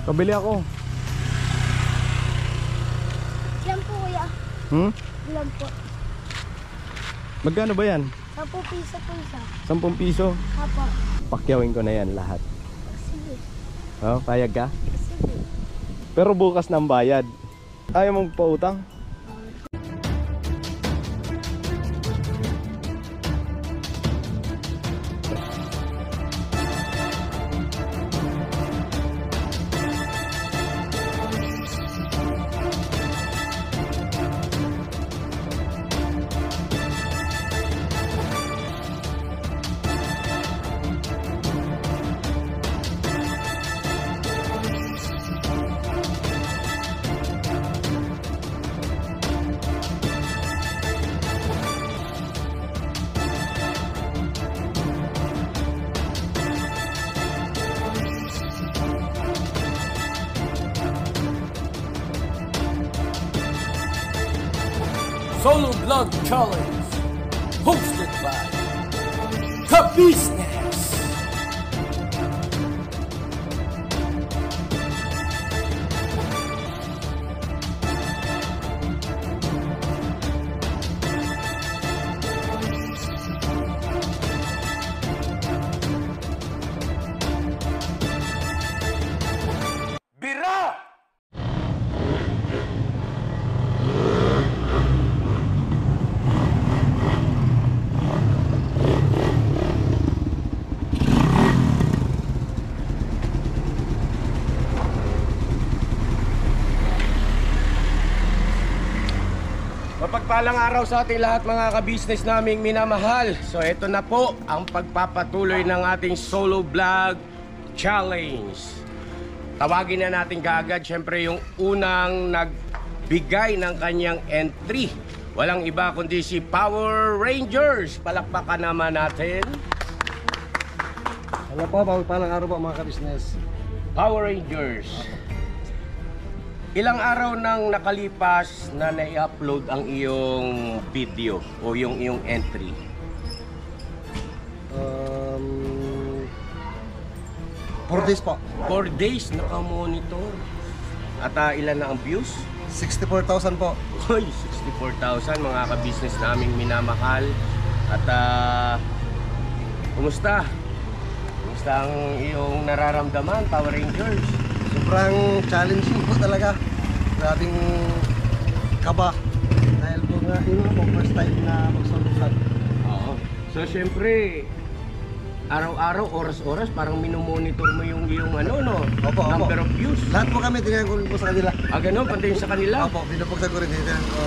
Kabili ako. Ilan po kuya? Ilan po? Magkano ba yan? 10 piso po isa. 10 piso? Apo. Pakyawin ko na yan lahat. Sige. Oh, payag ka? Sige. Pero bukas na ang bayad. Ayaw mong pautang? Solo Vlog Challenge, hosted by Ka-Business. Bira! Mapagpalang araw sa ating lahat mga ka-business naming minamahal. So ito na po ang pagpapatuloy ng ating Solo Vlog Challenge. Tawagin na natin kaagad syempre yung unang nagbigay ng kanyang entry. Walang iba kundi si Power Rangers. Palakpakan naman natin. Ano po, mapagpalang araw po mga ka-business. Power Rangers. Ilang araw nang nakalipas na nai-upload ang iyong video o yung iyong entry? 4 days po. 4 days naka-monitor. At ilan na ang views? 64,000 po. Hoy, 64,000 mga ka-business naming minamahal. At kumusta? Kumusta ang iyong nararamdaman, Power Rangers? Sobrang challenging po talaga. Grabing kaba. Dahil po nga, yun nga po, first time na magsolusan. Oo. So, syempre, araw-araw, oras-oras, parang minomonitor mo yung ano, no? Opo, Number opo. of views. Lahat po kami, tinignan ko rin po sa kanila. Ganun, pati sa kanila. Opo, pinupagsa ko rin. Tinignan ko.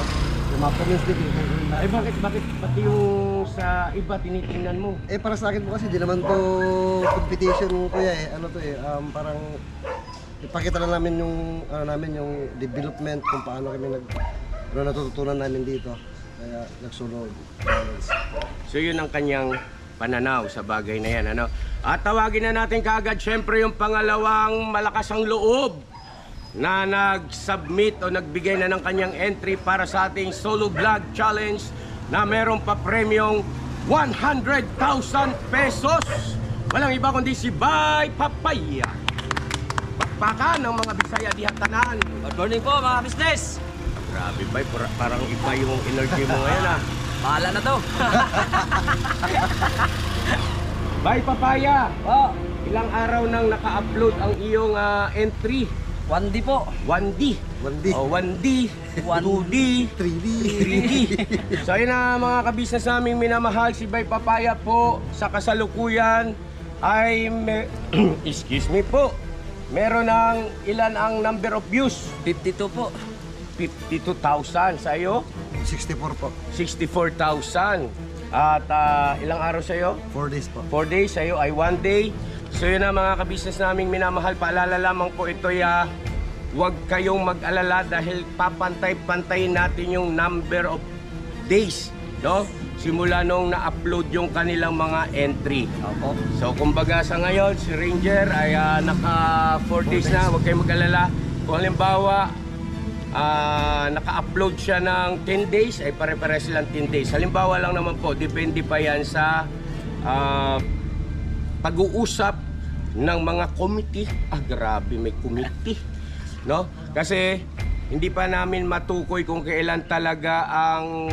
Yung mga comments din, tinignan ko rin. Ay, bakit pati yung sa iba tinitingnan mo? Para sa akin po kasi, di naman to competition kuya eh. Ano to eh, parang ipakita na namin yung yung development kung paano kami natututunan namin dito. Kaya nagsunod. So yun ang kanyang pananaw sa bagay na yan, ano? At tawagin na natin kaagad syempre yung pangalawang malakas ang loob na nag-submit o nagbigay na ng kanyang entry para sa ating Solo Vlog Challenge na meron pa premyong 100,000 pesos. Walang iba kundi si Bay Papaya. Bakbakan ng mga Bisaya dihat tanan. Good morning po mga business. Grabe Bay, parang iba yung energy mo ngayon ah. Bahala na to. Bay Papaya, ilang araw nang naka-upload ang iyong entry? 1D po. 1D. 1D. Oh, 1D, 2D, 3D. 3D. So ayun na mga kabisnes naming minamahal, si Bay Papaya po sa kasalukuyan ay excuse me po. Meron ng ilan ang number of views? 52 po. 52,000 sa iyo? 64 po. 64,000. At ilang araw sa iyo? 4 days po. 4 days, sa iyo ay 1 day. So yun na mga kabisnes naming minamahal, paalala lamang po ito'y huwag kayong mag-alala dahil papantay-pantayin natin yung number of days, no? Simula nung na-upload yung kanilang mga entry. Opo. So kumbaga sa ngayon, si Ranger ay naka 4 days na, huwag kayong mag-alala. Kung halimbawa, naka-upload siya ng 10 days, ay pare-pare silang 10 days. Halimbawa lang naman po, depende pa yan sa pag-uusap ng mga committee. Grabe, may committee, no? Kasi hindi pa namin matukoy kung kailan talaga ang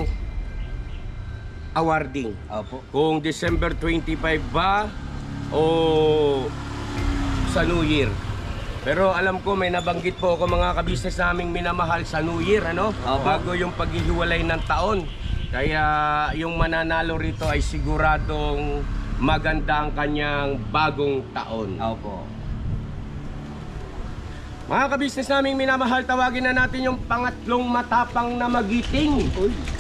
awarding. Opo. Kung December 25 ba o sa New Year. Pero alam ko may nabanggit po ako mga kabisnes naming minamahal sa New Year, ano? Opo. Bago yung paghihiwalay ng taon. Kaya yung mananalo rito ay siguradong maganda ang kanyang bagong taon. Opo. Mga kabisnes naming minamahal, tawagin na natin yung pangatlong matapang na magiting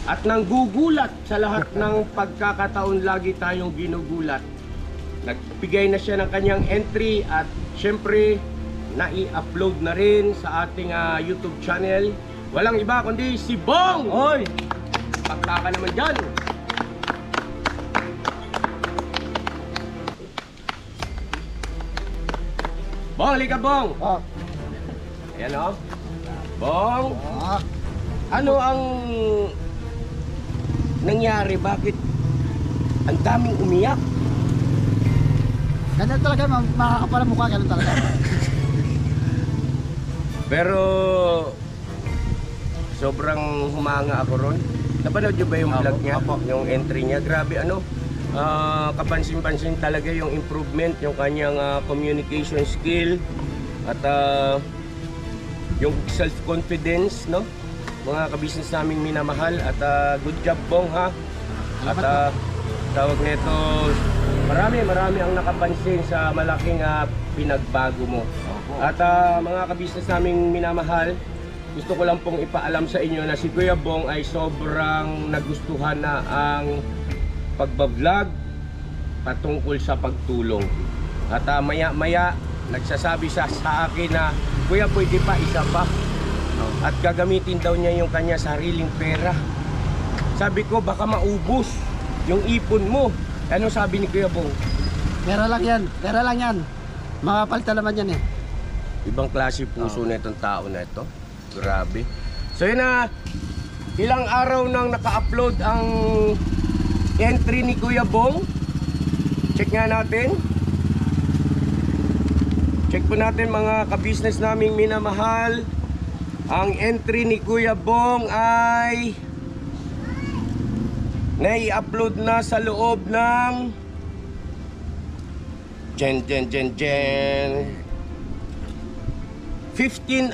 at nanggugulat sa lahat ng pagkakataon lagi tayong ginugulat. Nagbigay na siya ng kanyang entry at syempre nai-upload na rin sa ating YouTube channel. Walang iba kundi si Bong! Oy! Pagkaka naman dyan! Bong, halika Bong! Ah, Ayan o. Bong, ah, ano ang nangyari? Bakit ang daming umiyak? ganyan talaga, makakapal ang mukha, ganyan talaga. Pero sobrang humanga ako ron. Napanood nyo ba yung vlog niya? Yung entry niya? Grabe ano, kapansin-pansin talaga yung improvement, yung kanyang communication skill at yung self-confidence, no? Mga kabisnes naming minamahal at good job Bong ha. At tawag nito, marami ang nakapansin sa malaking pinagbago mo. At mga kabisnes naming minamahal, gusto ko lang pong ipaalam sa inyo na si Kuya Bong ay sobrang nagustuhan na ang pagbablog patungkol sa pagtulong. At maya-maya nagsasabi siya sa akin na, Kuya, pwede pa, isa pa. At gagamitin daw niya yung kanya sariling pera. Sabi ko, baka maubos yung ipon mo. Ano sabi ni Kuya Bong? Pera lang yan. Makapalitan naman yan eh. Ibang klase puso na itong tao na ito. Grabe. So yun na, ilang araw nang naka-upload ang entry ni Kuya Bong. Check nga natin. Check po natin mga kabisnes naming minamahal. Ang entry ni Kuya Bong ay nai-upload na sa loob ng 15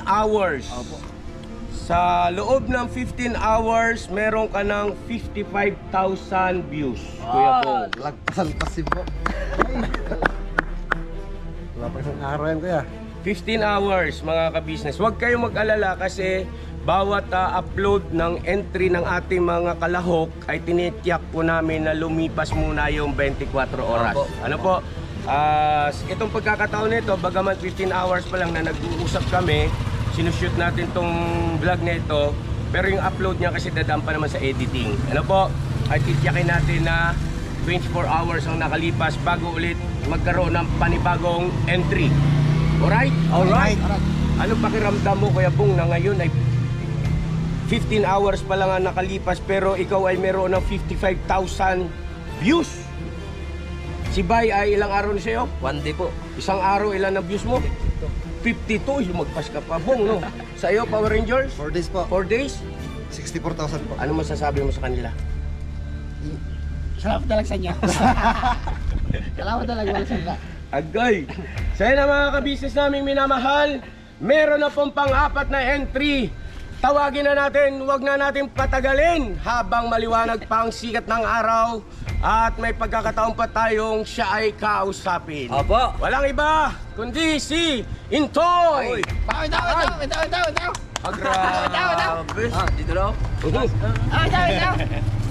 hours. Sa loob ng 15 hours, meron ka ng 55,000 views, Kuya Bong. Lagpasan pa si Bo. Wala pa isang araw yan, kuya. 15 hours mga kabisnes. Huwag kayong mag-alala kasi bawat upload ng entry ng ating mga kalahok ay tinitiyak po namin na lumipas muna yung 24 oras. Opo. Ano po? Itong pagkakataon nito, bagaman 15 hours pa lang na nag-uusap kami, sinushoot natin tong vlog na ito, pero yung upload niya kasi dadaan pa naman sa editing. Ano po? Ay titiyakin natin na 24 hours ang nakalipas bago ulit magkaroon ng panibagong entry. Alright? Alright. Ano pakiramdam mo, Kuya Bong, na ngayon ay 15 hours pa lang ang nakalipas pero ikaw ay meron ng 55,000 views? Si Bay ay ilang araw na sa'yo? One day po. Isang araw, ilan ang views mo? 52. Lumagpas ka pa, Bong, no? Sa iyo, Power Rangers? 4 days po. 4 days? 64,000 po. Ano masasabi mo sa kanila? Salamat talaga sa inyo. Salamat talaga sa inyo. Agay! Sa'yo na mga kabisnes naming minamahal, meron na pong pang-apat na entry. Tawagin na natin, huwag na natin patagalin habang maliwanag pa ang sikat ng araw at may pagkakataon pa tayong siya ay kausapin. Opo. Walang iba, kundi si Intoy! Ito. Grabe! Dito daw.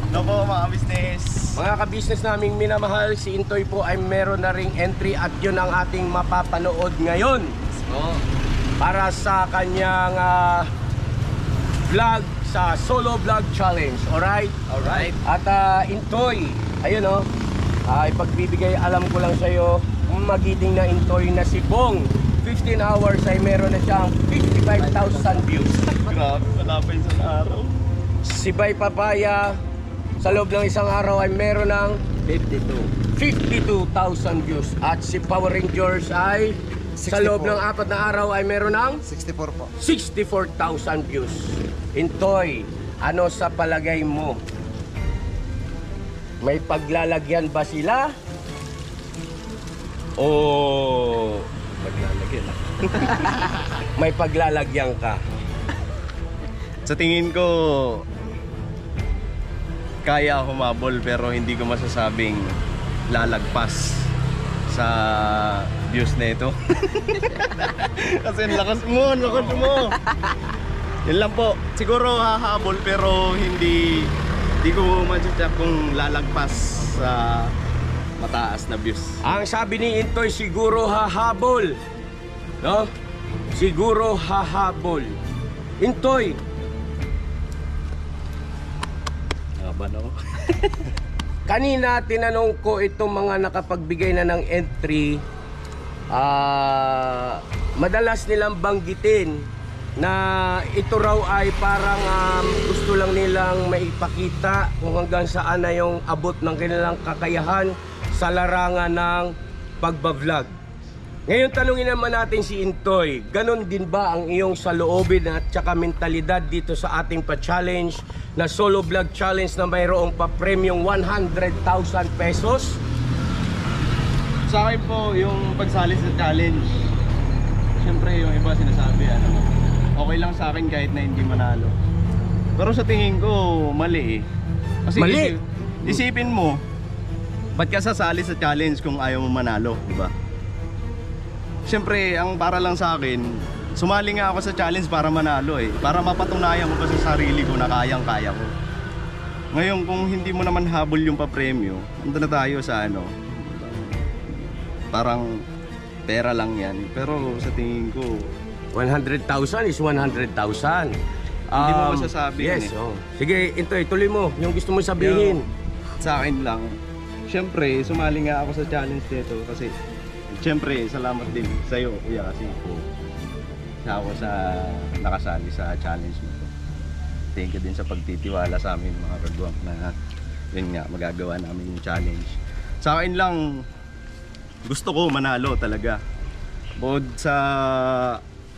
Ano po mga business? Mga kabisnes naming minamahal, si Intoy po ay meron na ring entry at yun ang ating mapapanood ngayon para sa kanyang vlog sa Solo Vlog Challenge. Alright? Alright. At Intoy, ayun o, ipagbibigay alam ko lang sa'yo, magiting na Intoy na si Bong. 15 hours ay meron na siyang 55,000 views. Grabe, wala pa isang araw. Si Bay Papaya, sa loob ng isang araw ay meron ng 52. 52,000 views. At si Power Rangers ay sa 64. loob ng 4 na araw ay meron ng 64 po. 64,000 views. Intoy, ano sa palagay mo? May paglalagyan ba sila? O paglalagyan? May paglalagyan ka? Sa tingin ko, kaya humabol pero hindi ko masasabing lalagpas sa views na ito. Kasi lakas mo. Yun lang po. Siguro hahabol pero hindi ko masasab kung lalagpas sa mataas na views. Ang sabi ni Intoy, siguro hahabol. No? Siguro hahabol. Intoy, Laban ako. kanina tinanong ko itong mga nakapagbigay na ng entry, madalas nilang banggitin na ito raw ay parang gusto lang nilang maipakita kung hanggang saan na yung abot ng kanilang kakayahan sa larangan ng pagbablog. Ngayon tanungin naman natin si Intoy, ganon din ba ang iyong saloobin at saka mentalidad dito sa ating pa-challenge na solo vlog challenge na mayroong pa-premium 100,000 pesos? Sa akin po, yung pagsali sa challenge, syempre yung iba sinasabi, okay lang sa akin kahit na hindi manalo. Pero sa tingin ko, mali eh. Kasi Mali? isipin mo, ba't ka sasali sa challenge kung ayaw mo manalo, di ba? Syempre, ang para lang sa akin, sumali nga ako sa challenge para manalo eh. Para mapatunayan ko pa sa sarili ko na kayang-kaya ko. Ngayon, kung hindi mo naman habol yung pa-premyo, andun na tayo sa parang pera lang yan. Pero sa tingin ko, 100,000 is 100,000. Hindi mo masasabi yes, yan eh. oh. Sige, Intoy, tuloy mo yung gusto mo sabihin. sa akin lang, syempre, sumali nga ako sa challenge nito kasi syempre, salamat din sa iyo, kuya, kasi ako sa nakasali sa challenge nito. Thank you din sa pagtitiwala sa amin mga kagwang na yun nga, magagawa namin yung challenge. Sa akin lang, gusto ko manalo talaga. Bukod sa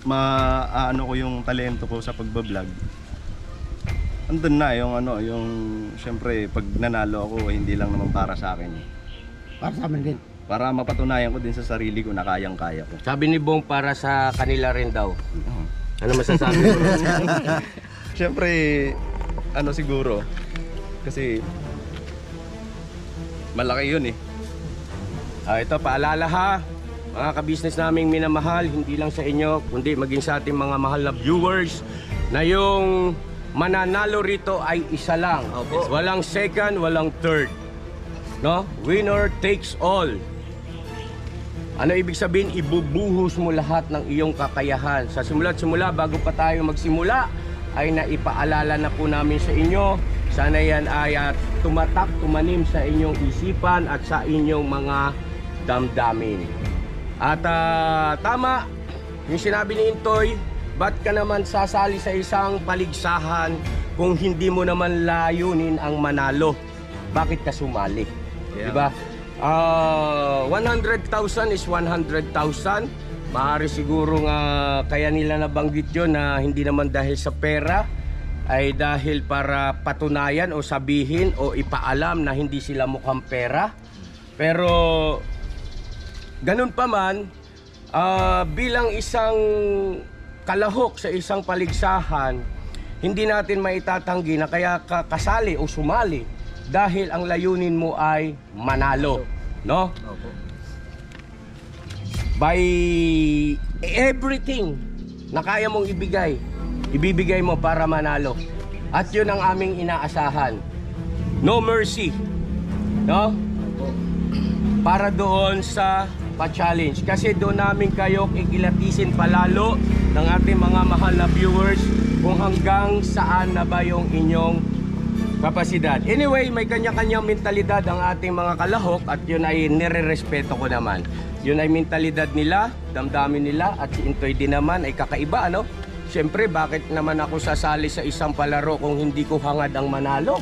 maano ko yung talento ko sa pagbablog, andun na yung yung syempre pag nanalo ako, hindi lang naman para sa akin. Para sa amin din. Para mapatunayan ko din sa sarili ko na kayang-kaya ko. Sabi ni Bong para sa kanila rin daw. Ano masasabi mo? Syempre, siguro, kasi malaki yun eh. Ito, paalala ha, mga kabisnes naming minamahal, hindi lang sa inyo, kundi maging sa ating mga mahal na viewers, na yung mananalo rito ay isa lang. Opo. Walang second, walang third. No? Winner takes all. Ano ibig sabihin? Ibubuhos mo lahat ng iyong kakayahan. Sa simula't simula, bago pa tayo magsimula, ay naipaalala na po namin sa inyo. Sana yan ay tumatak, tumanim sa inyong isipan at sa inyong mga damdamin. At tama, yung sinabi ni Intoy, ba't ka naman sasali sa isang paligsahan kung hindi mo naman layunin ang manalo? Bakit ka sumali? Yeah. Diba? 100,000 is 100,000. Maaari siguro nga kaya nila nabanggit yun na hindi naman dahil sa pera, ay dahil para patunayan o sabihin o ipaalam na hindi sila mukhang pera. Pero ganun pa man, bilang isang kalahok sa isang paligsahan, hindi natin maitatanggi na kaya kasali o sumali dahil ang layunin mo ay manalo, no? By everything na kaya mong ibibigay mo para manalo. At yun ang aming inaasahan. No mercy, no? Para doon sa pa-challenge. Kasi doon namin kayo kikilatisin palalo ng ating mga mahal na viewers kung hanggang saan na ba yung inyong kapasidad. Anyway, may kanya-kanyang mentalidad ang ating mga kalahok at yun ay nire-respeto ko naman. Yun ay mentalidad nila, damdamin nila at si Intoy din naman ay kakaiba, ano? Siyempre, bakit naman ako sasali sa isang palaro kung hindi ko hangad ang manalo?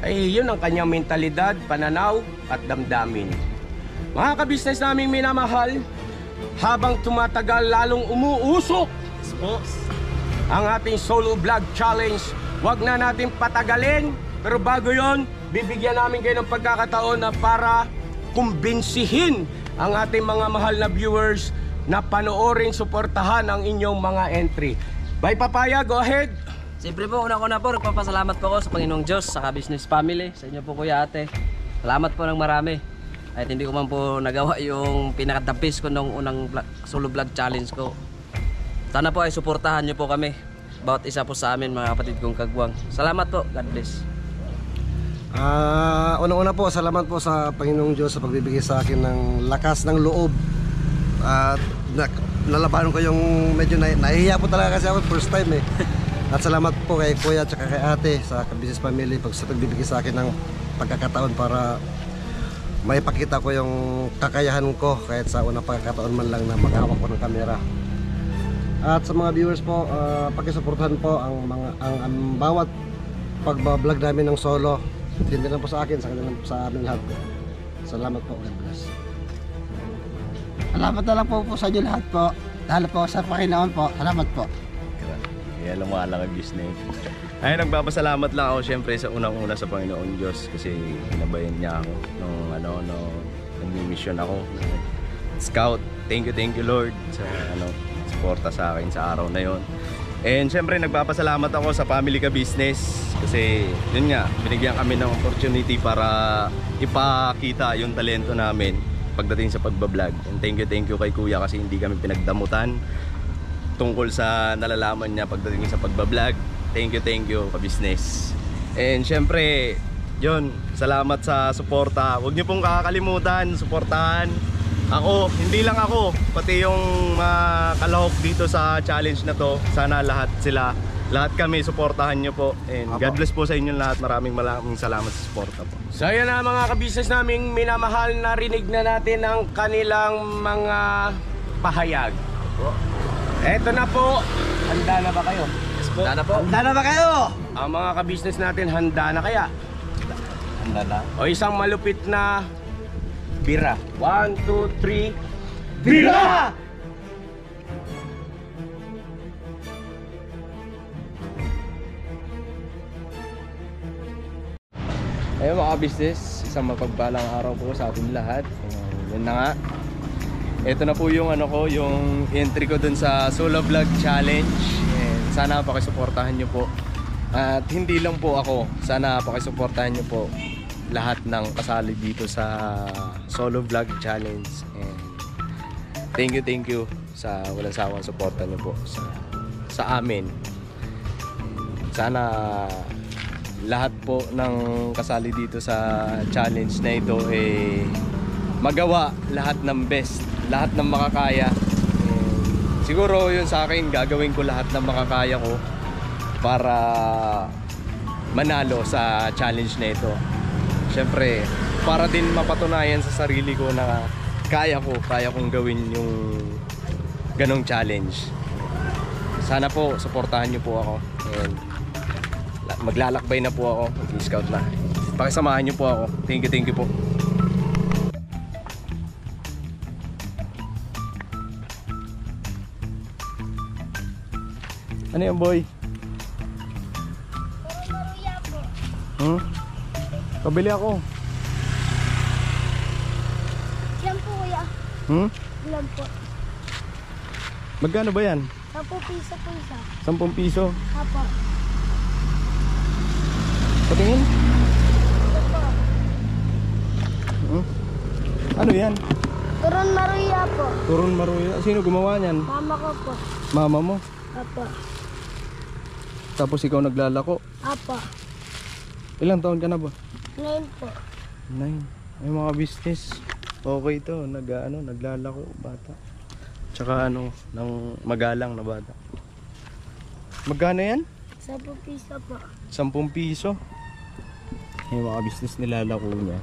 ay yun ang kanyang mentalidad, pananaw at damdamin. Mga kabisnes naming minamahal, habang tumatagal lalong umuusok ang ating solo vlog challenge, wag na natin patagalin. Pero bago yon, bibigyan namin kayo ng pagkakataon na para kumbinsihin ang ating mga mahal na viewers na panoorin, suportahan ang inyong mga entry. Bye Papaya, go ahead! Siyempre po, una-una po, nagpapasalamat po ako sa Panginoong Diyos, sa business family, sa inyo po kuya ate. Salamat po ng marami. At hindi ko man po nagawa yung pinakatapis ko nung unang solo vlog challenge ko. Sana po ay suportahan nyo po kami. Bawat isa po sa amin mga kapatid kong kagwang. Salamat po, God bless. Una-una po, salamat po sa Panginoong Diyos sa pagbibigay sa akin ng lakas ng loob. At nalabanan ko yung medyo nahihiya po talaga kasi ako first time eh. At salamat po kay Kuya at kay Ate sa business family sa pagbibigay sa akin ng pagkakataon para maipakita ko yung kakayahan ko kahit sa unang pagkakataon man lang na maghawak ko ng kamera. At sa mga viewers po, pakisuportahan po ang bawat pagbablog namin ng solo. Hindi lang po sa akin, sa amin lahat po. Salamat po, God bless. Salamat na lang po sa inyo lahat po. Lalo po sa Panginoon po. Salamat po. Kaya lumalang ang business. Ay, nagpapasalamat lang ako syempre sa unang-una sa Panginoon Diyos kasi ginabayan niya ako nung nag-mission ako. Scout, thank you Lord sa suporta sa akin sa araw na yon. And syempre nagpapasalamat ako sa Family Ka Business kasi yun nga, binigyan kami ng opportunity para ipakita yung talento namin pagdating sa pagbablog. And thank you kay Kuya kasi hindi kami pinagdamutan tungkol sa nalalaman niya pagdating sa pagbablog. Thank you Ka Business. And syempre yun, salamat sa suporta. Huwag niyo pong kakalimutan suportahan ako, hindi lang ako, pati yung kalahok dito sa challenge na to. Sana lahat kami suportahan nyo po. And God bless po sa inyo lahat. Maraming salamat sa suporta po. So yan na mga kabisnes naming minamahal, narinig na natin ang kanilang mga pahayag. Eto na po, handa na ba kayo? Yes po. Handa na po. Handa na ba kayo? Ang mga kabisnes natin, handa na kaya? Handa na. O isang malupit na bira. 1, 2, 3. Bira! Ayun mga business, isang mapagpalang araw po sa ating lahat. Yun na nga. Ito na po yung yung entry ko dun sa solo vlog challenge. And sana pakisuportahan nyo po. At hindi lang po ako, sana pakisuportahan nyo po lahat ng kasali dito sa solo vlog challenge. And thank you sa walang sawang suporta nyo po sa amin. Sana lahat po ng kasali dito sa challenge na ito magawa lahat ng best, lahat ng makakaya. Siguro yun sa akin, gagawin ko lahat ng makakaya ko para manalo sa challenge na ito. Siyempre, para din mapatunayan sa sarili ko na kaya kong gawin yung ganong challenge. Sana po, suportahan niyo po ako. And maglalakbay na po ako, mag-scout na. Pakisamahan niyo po ako. Thank you po. Ano yan, boy? Maruya po. Pabili ako. Ilan po kuya? Ilan po? Magkano ba yan? 10 piso po isa. 10 piso. Apo. Patingin? Ito po. Ano yan? Turon Maruya po. Turon maruya. Sino gumawa niyan? Mama ko po. Mama mo. Apo. Tapos ikaw naglalako. Apo. Ilang taon ka na ba? 9 po. 9. Ay mga business. Okay to. Naglalako bata. Tsaka ng magalang na bata. Magkano yan? 10 piso po. 10 piso. Ay mga business nilalako niya.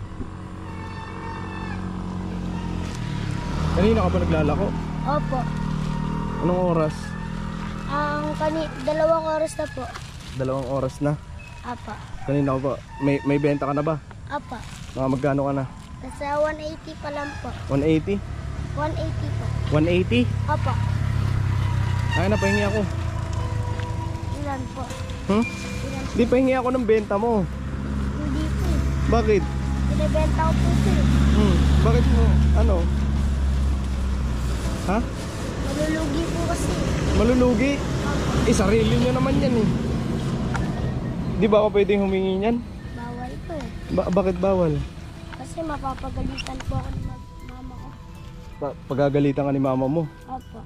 Kanina ka ba naglalako? Opo. Anong oras? Ang 2 oras na po. 2 oras na. Apa. Kanina ko pa. May benta ka na ba? Apa. Mga magkano ka na? Nasa 180 pa lang po. 180? 180 po. 180? Apa. Ay na, pahingi ako. Ilan po? Hmm? Ilan po? Di pahingi ako ng benta mo. Hindi po. Bakit? Binibenta ko po sir. Bakit mo? Ano? Ha? Malulugi po kasi. Malulugi? Apa. Sarili nyo naman yan eh. Di ba ako pwedeng humingi niyan? Bawal po eh. Bakit bawal? Kasi mapapagalitan po ako ng mama ko. Pagagalitan ka ni mama mo. Apa.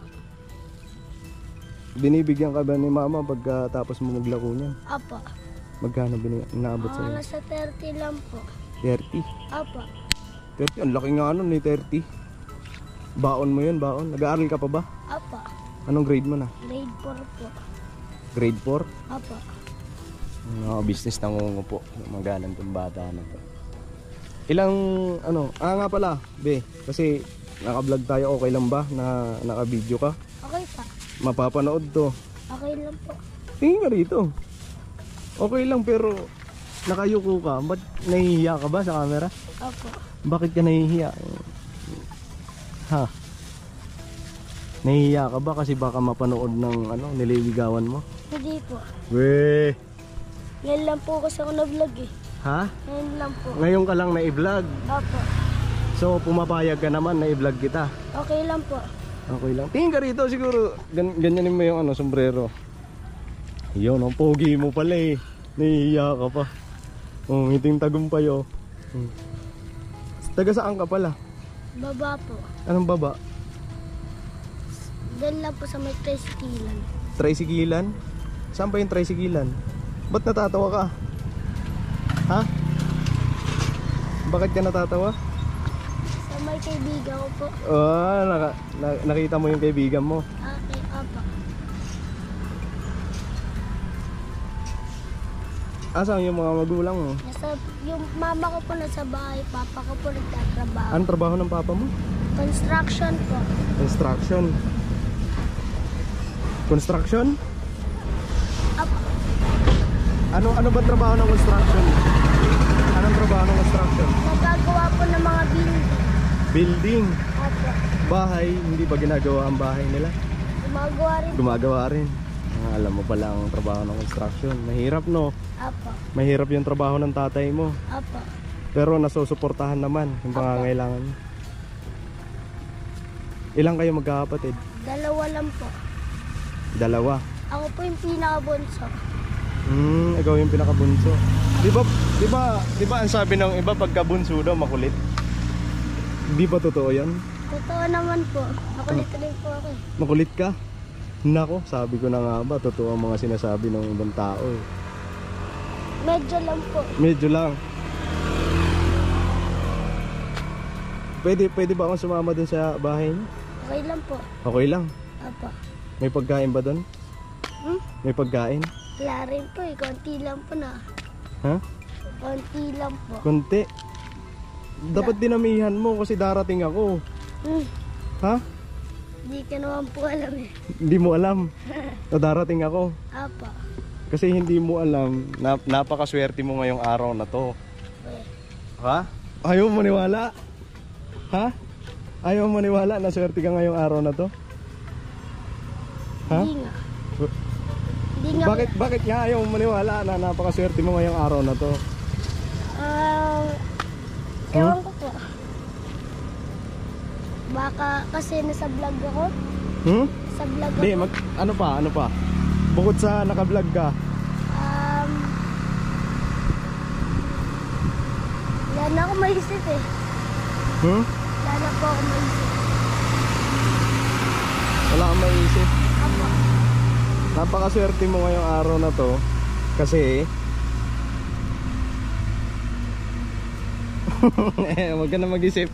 Binibigyan ka ba ni mama pagkatapos mo maglako niyan? Apa. Magkano inaabot sa'yo? Nasa 30 lang po. 30? Apa. 30? Ang laki nga nun eh, 30. Baon mo yun, baon. Nag-aaral ka pa ba? Apa. Anong grade mo na? Grade 4 po. Grade 4? Apa. Mga business nangungo po. Magalang tong bata na to. Ilang, ano, nga pala, be, kasi naka-vlog tayo, okay lang ba na naka-video ka? Okay pa. Mapapanood to. Okay lang po. Tingin ka rito. Okay lang pero nakayuko ka. Ba't nahihiya ka ba sa camera? Opo. Bakit ka nahihiya? Ha? Nahihiya ka ba kasi baka mapanood ng ano, nililigawan mo? Hindi po. Weh! Ngayon lang po kasi ako na-vlog eh. Ha? Ngayon lang po. Ngayon ka lang na-i-vlog. Opo. So pumapayag ka naman na i-vlog kita. Okay lang po. Okay lang. Tingin ka rito siguro. Ganyanin mo yung ano, sombrero. Yun, ang pogi mo pala eh. Nahihiya ka pa. Oh, ngiting tagumpay oh. Taga saan ka pala? Baba po. Anong baba? Doon lang po sa may tricyclean. Tricyclean? Saan ba yung tricyclean? Ba't natatawa ka? Ha? Bakit ka natatawa? Sa may kaibigan ko po. Nakita mo yung kaibigan mo. Okay, opo. Asan yung mga magulang mo? Yung mama ko po nasa bahay, papa ko po nagtatrabaho. Anong trabaho ng papa mo? Construction po. Construction. Construction? Opo. Ano ba trabaho ng construction? Anong trabaho ng construction? Nagagawa po ng mga building. Building. Opo. Bahay, hindi ba ginagawa ang bahay nila? Gumagawa rin. Gumagawa rin. Alam mo pala ang trabaho ng construction. Mahirap no? Opo. Mahirap yung trabaho ng tatay mo. Opo. Pero nasusuportahan naman yung pangangailangan mo. Ilang kayo magkakapatid? 2 lang po. 2. Ako po yung pinakabunso. Ikaw yung pinakabunso. Di ba ang sabi ng iba pagka bunso daw makulit? Di ba totoo yan? Totoo naman po. Makulit rin po ako eh. Makulit ka? Nako, sabi ko na nga ba, totoo ang mga sinasabi ng ibang tao eh. Medyo lang po. Medyo lang. Pwede ba akong sumama dun sa bahay niyo? Okay lang po. Okay lang. Opo. May pagkain ba dun? May pagkain? Wala rin po eh. Konti lang po na. Ha? Konti lang po. Konti. Dapat dinamihan mo kasi darating ako. Ha? Hindi ka naman po alam eh. Hindi mo alam na darating ako. Opo. Kasi hindi mo alam, napakaswerte mo ngayong araw na to. Ha? Ayaw mo maniwala? Ha? Ayaw mo maniwala na swerte ka ngayong araw na to? Ha? Hindi nga. Hindi nga. Bakit nga ayaw mo maniwala na napakaswerte mo ngayong araw na to? Ewan ko po. Baka kasi nasa vlog ako. Sa vlog ako. Di, ano pa? Bukod sa naka-vlog ka. Wala na ako maisip eh. Wala na po ako maisip. Wala kang maisip. Apo. Napakaswerte mo ngayong araw na to. Kasi wag ka na mag-isip.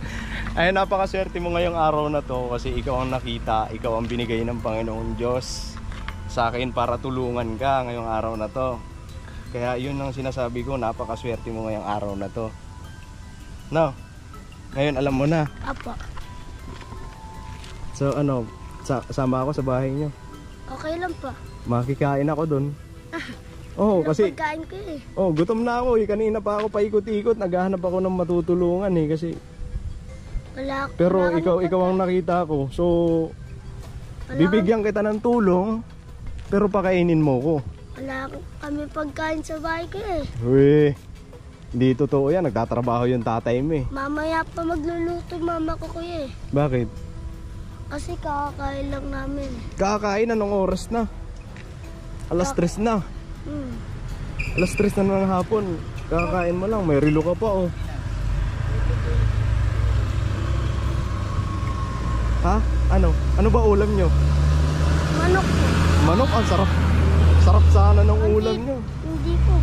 Ay, napakaswerte mo ngayong araw na to kasi ikaw ang nakita, ikaw ang binigay ng Panginoong Diyos sa akin para tulungan ka ngayong araw na to. Kaya yun ang sinasabi ko, napakaswerte mo ngayong araw na to. No? Ngayon alam mo na. Apo. So ano, sama ako sa bahay niyo. Okay lang po. Makikain ako dun. Oo, Wala kasi pagkain ko eh. gutom na ako eh. Kanina pa ako paikot-ikot, naghahanap ako ng matutulungan eh kasi Wala pero wala kami ikaw ang nakita ko. So Wala bibigyan kita ng tulong pero pakainin mo ko. Wala kami pagkain sa bahay ko eh. Uy, hindi totoo yan. Nagtatrabaho yung tatay mo eh. Mamaya pa magluluto mama ko kuya eh. Bakit? Kasi kakakain lang namin. Kakain anong oras na? Alas 3 na. Alas 3 na ng hapon. Kakain mo lang. May relo ka pa oh. Ha? Ano? Ano ba ulam nyo? Manok po. Manok? Ang sarap. Sarap sana ng ulam nyo. Hindi po.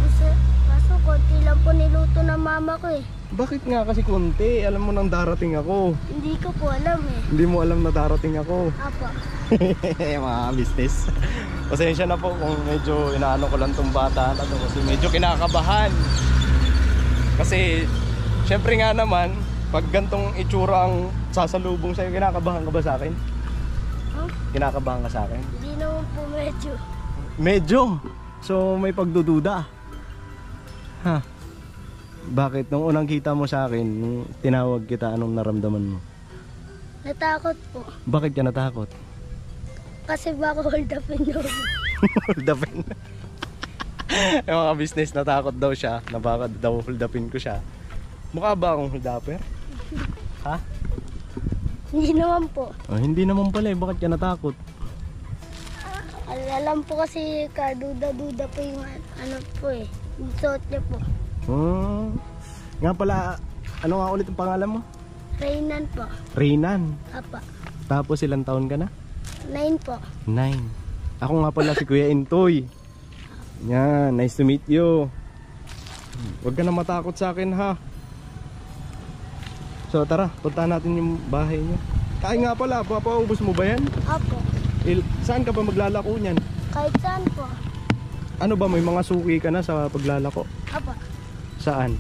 Kaso konti lang po niluto ng mama ko eh. Bakit nga kasi konti? Alam mo nang darating ako. Hindi ko po alam eh. Hindi mo alam na darating ako. Apa. Mga business. Pasensya na po kung medyo inaano ko lang tong bata na to kasi medyo kinakabahan. Kasi syempre nga naman pag gantong itsura ang sasalubong sa'yo, kinakabahan ka ba sa akin? Huh? Kinakabahan ka sa akin? Hindi naman po medyo. Medyo. So may pagdududa. Ha? Bakit nung unang kita mo sa akin, nung tinawag kita, anong naramdaman mo? Natakot po. Bakit ka natakot? Kasi baka hold upin nyo. Hold upin. Yung mga business, natakot daw siya na baka daw hold upin ko siya. Mukha ba akong hold upper? Ha? Hindi naman po. Oh, hindi naman pala eh. Bakit ka natakot? Alam po kasi kaduda-duda po yung ano po eh. Yung suot niya po. Nga pala, ano nga ulit ang pangalan mo? Reynan po. Reynan. Apa. Tapos ilang taon ka na? 9 po. 9. Ako nga pala si Kuya Intoy. Yan, nice to meet you. Huwag ka na matakot sa akin ha. So tara, punta natin yung bahay niyo. Ay nga pala, papaubos mo ba yan? Apo. Saan ka ba maglalako niyan? Kahit saan po. Ano ba, may mga suki ka na sa paglalako? Apa. Saan?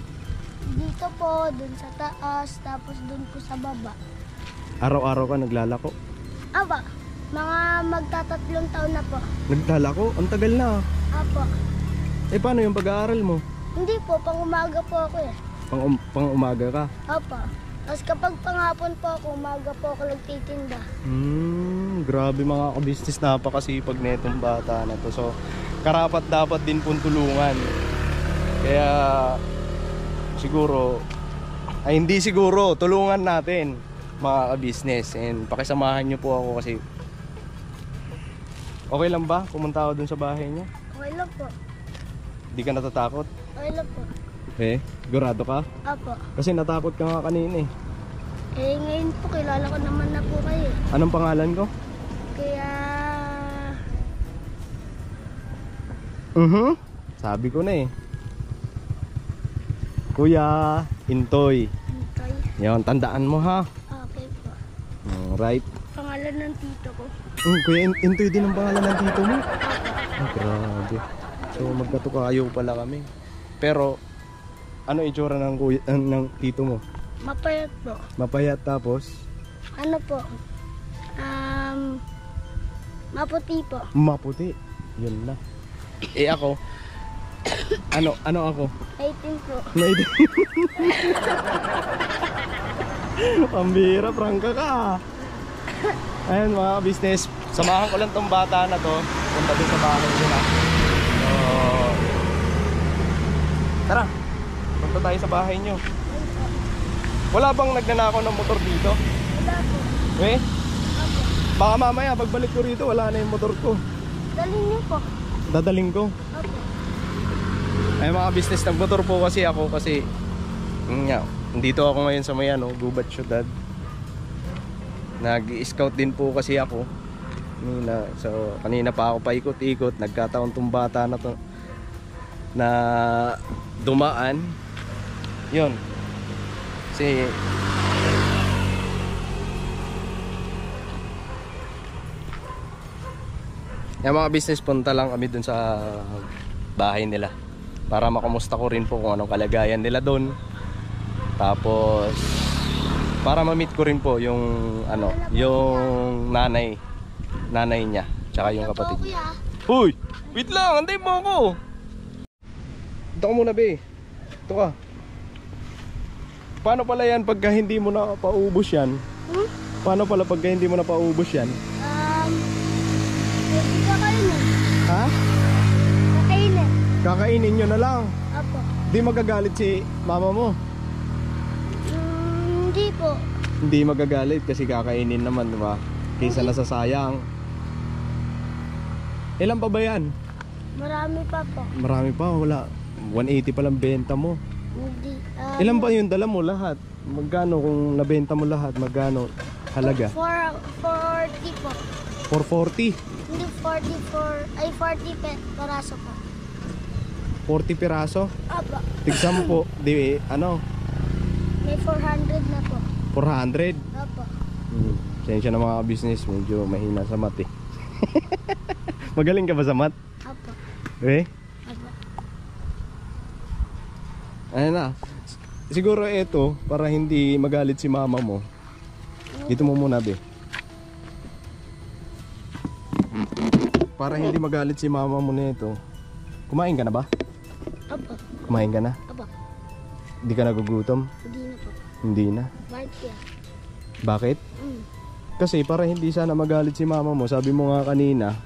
Dito po, dun sa taas, tapos dun po sa baba. Araw-araw ka naglalako? Apa. Mga magtatatlong taon na po. Naglalako? Ang tagal na. Apo. Eh paano yung pag-aaral mo? Hindi po, pang umaga po ako eh. Pang umaga ka? Apa. Tapos kapag panghapon po ako, umaga po ako nagtitinda. Grabe mga kabisnes, napakasipag na itong bata na to. So, karapat dapat din pong tulungan. Kaya, siguro, ay hindi siguro, tulungan natin mga kabisnes. And pakisamahan nyo po ako kasi, okay lang ba? Pumunta ako dun sa bahay niya? Okay lang po. Hindi ka natatakot? Okay lang po. Eh, sigurado ka? Apo. Kasi natakot ka nga kanina eh. Eh ngayon po, kilala ko naman na po kayo. Anong pangalan ko? Kaya... Sabi ko na eh. Kuya Intoy. Hintay. Yan, tandaan mo ha. Okay po. Right. Pangalan ng tito ko. Kuya Intoy din ang pangalan ng tito mo. Grabe. So magkatukayo pala kami. Pero ano itsura ng ng tito mo? Mapayat po. Mapayat tapos Ano po? Maputi po. maputi. Yun na. Eh ako ano ako? 18 po. Naiti. Pambira, prangka ka. Ayun mga business, samahan ko lang tong bata na to. Punta din sa bahay nila. So, tara, punta tayo sa bahay nyo. Wala bang nagnanakaw ng motor dito? Wala po. Eh? Baka mamaya pagbalik ko rito wala na yung motor ko. Dalhin niyo po. Dadaling ko. Opo. Ay mga business, nagmotor po kasi ako kasi dito ako ngayon sa may Gubat Ciudad. Nag-scout din po kasi ako. So kanina pa ako paikot-ikot, nagkataon tong bata na to na dumaan. Yun. Kasi yung mga business, punta lang kami dun sa bahay nila para makamusta ko rin po kung anong kalagayan nila doon. Tapos para ma-meet ko rin po yung yung nanay niya tsaka yung kapatid niya. Uy, wait lang, antay mo ako. Ito ka muna, be. Ito ka. Paano pala yan pagka hindi mo na paubos yan? Paano pala pagka hindi mo na paubos yan? Pwede ka kainin. Ha? Kakainin. Kakainin nyo na lang. Apo. Di magagalit si mama mo. Hindi po. Hindi magagalit kasi kakainin naman, di ba? Kaysa nasasayang. Ilan pa ba yan? Marami pa po. Marami pa, wala. 180 pa lang benta mo. Hindi. Ilan ba yung dala mo lahat? Magkano kung nabenta mo lahat? Magkano halaga? 440 po. 440. Hindi 40 peraso po. 40 piraso. Apo. Tigsan po. Di ano? May 400 na po. 400. Apo. Sensya na mga business, medyo mahina sa mat eh. Magaling ka ba sa mat? Apo. Eh? Apo. Ano na? Siguro ito, para hindi magalit si mama mo. Dito mo muna, be. Para hindi magalit si mama mo nito. Kumain ka na ba? Apo. Kumain ka na? Apo. Hindi ka nagugutom? Hindi na po. Hindi na. Bakit kaya? Bakit? Kasi para hindi sana magalit si mama mo, sabi mo nga kanina,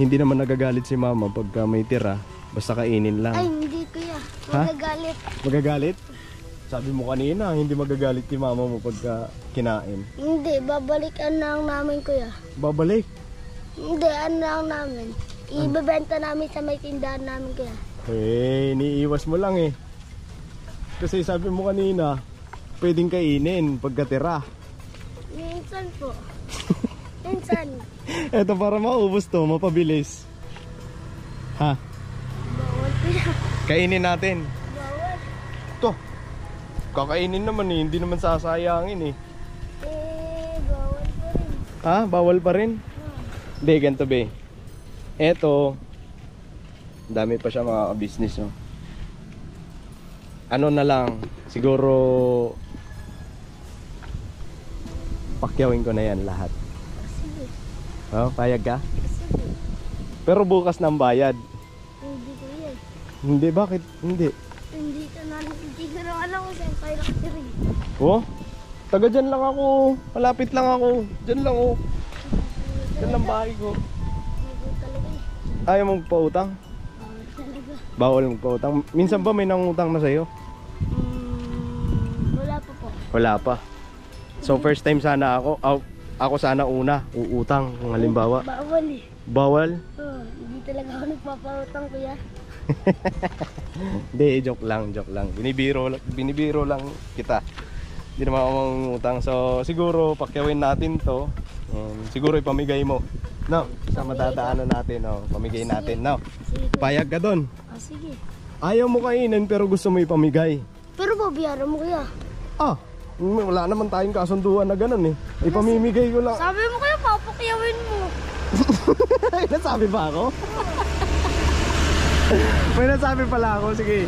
hindi naman nagagalit si mama pagka may tira, basta kainin lang. Ay, hindi kuya. Ha? Magagalit. Magagalit? Sabi mo kanina, hindi magagalit si mama mo pagka kinain. Hindi, babalikan lang namin kuya. Babalik. Hindi, ano lang namin. Ibebenta namin sa may tindahan namin kuya. Eh, iniiwas mo lang eh. Kasi sabi mo kanina, pwedeng kainin pagkatira. Minsan po. Minsan. Eto para maubos to, mapabilis. Ha? Bawal kuya. Kainin natin. Bawal. To. Kakainin naman eh, hindi naman sasayangin eh. Bawal pa rin. Ha? Bawal pa rin? Hindi, ganito be. Eto, dami pa siya mga business no. Ano na lang, siguro pakyawin ko na yan lahat. Sige. Oh, payag ka? Sige. Pero bukas na ang bayad. Hindi kuya. Hindi, bakit? Hindi. Hindi ko na alam kung saan kayo nakatiri. Oh, taga dyan lang ako. Malapit lang ako. Dyan lang oh. Dyan lang bahay ko. Hindi talaga eh. Ayaw mong pautang? Bawal talaga. Bawal magpautang. Minsan ba may nangutang na sa'yo? Wala pa po. Wala pa. So first time sana ako sana una uutang kung halimbawa. Bawal eh. Bawal? Hindi talaga ako nagpapautang kuya. Hindi, joke lang. Binibiro lang kita. Hindi naman ako mangutang. So siguro pakyawin natin to. Siguro ipamigay mo. No, sa matadaanan natin, no. Pamigay natin, no. Sige kuya. Payag ka doon. Sige. Ayaw mo kainin pero gusto mo ipamigay. Pero babayaran mo kuya. Ah, wala naman tayong kasunduan na ganun eh. Ipamimigay ko lang. Sabi mo kuya, papakyawin mo. May nasabi pa ako? May nasabi pala ako, sige.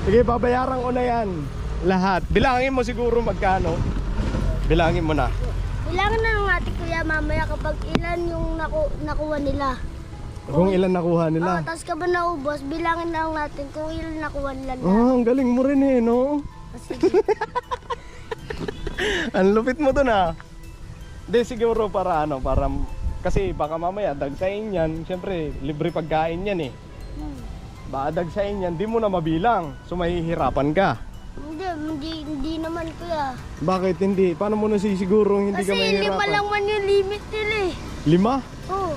Sige, babayaran ko na yan. Lahat. Bilangin mo siguro magkano. Bilangin mo na. Kailangan na lang natin kuya mamaya kapag ilan yung nakuha nila. Kung ilan nakuha nila. Tapos kapag naubos, bilangin na lang natin kung ilan nakuha nila. Ang galing mo rin eh, no? Sige. Ang lupit mo to na. Hindi, siguro para ano, para... Kasi baka mamaya, dagsain yan. Siyempre, libre pagkain yan eh. Baka dagsain yan, di mo na mabilang. So, mahihirapan ka. Hindi naman kuya. Bakit hindi? Paano mo nasisigurong hindi ka Kasi mahihirapan? 5 lang man yung limit nila eh. 5? Oo.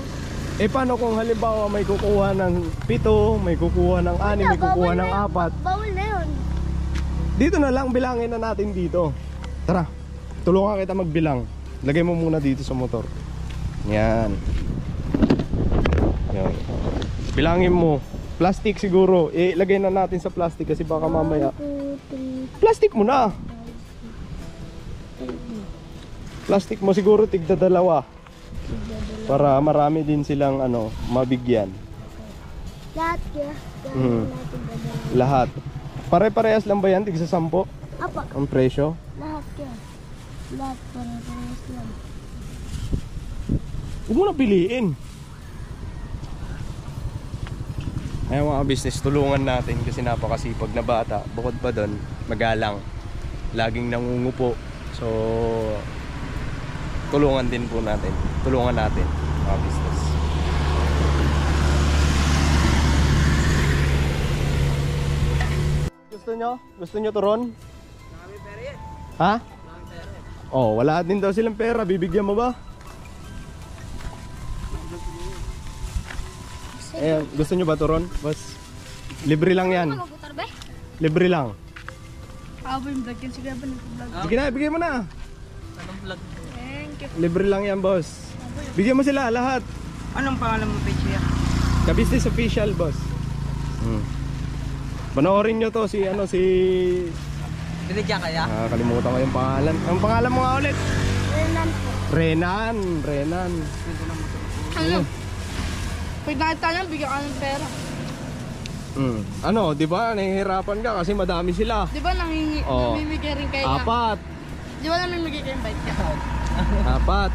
Eh paano kung halimbawa may kukuha ng 7, may kukuha ng 6, may kukuha ng 4? Bawal na yun. Dito na lang, bilangin na natin dito. Tara, tulungan kita magbilang. Lagay mo muna dito sa motor. Yan. Yan. Bilangin mo. Plastic siguro. Lagay na natin sa plastic kasi baka mamaya. 1, 2, 3. Plastic mo na. Plastic mo siguro tigda 2. Para marami din silang ano, mabigyan. Lahat kaya. Lahat. Pare-parehas lang ba yan? Tigsa 10? Apa. Ang presyo? Lahat kaya. Lahat pare-parehas lang. Huwag mo na piliin. Ayun mga business, tulungan natin kasi napakasipag na bata. Bukod pa doon, magalang. Laging nangungupo. So, tulungan din po natin. Tulungan natin mga business. Gusto nyo? Gusto nyo turon? Ha? Oh, wala din daw silang pera. Bibigyan mo ba? Eh, gusto nyo ba turon? Boss, libre lang yan. Mag-utar ba? Libre lang. Ako yung vlog yan. Sige ba nag-vlog? Sige na, bigyan mo na. Anong vlog? Thank you. Libre lang yan, boss. Bigyan mo sila lahat. Anong pangalan mo, page niya? Ka-business official, boss. Panoorin nyo to si Binigyan kaya? kalimutan ko yung pangalan. Ang pangalan mo nga ulit? Renan po. Renan. Ano? Pag nakita lang, bigyan ka ng pera. Ano, di ba? Nahihirapan ka kasi madami sila. Di ba namimigay rin kayo nga? Apat. Di ba namimigay kayo ng bike ka? Apat.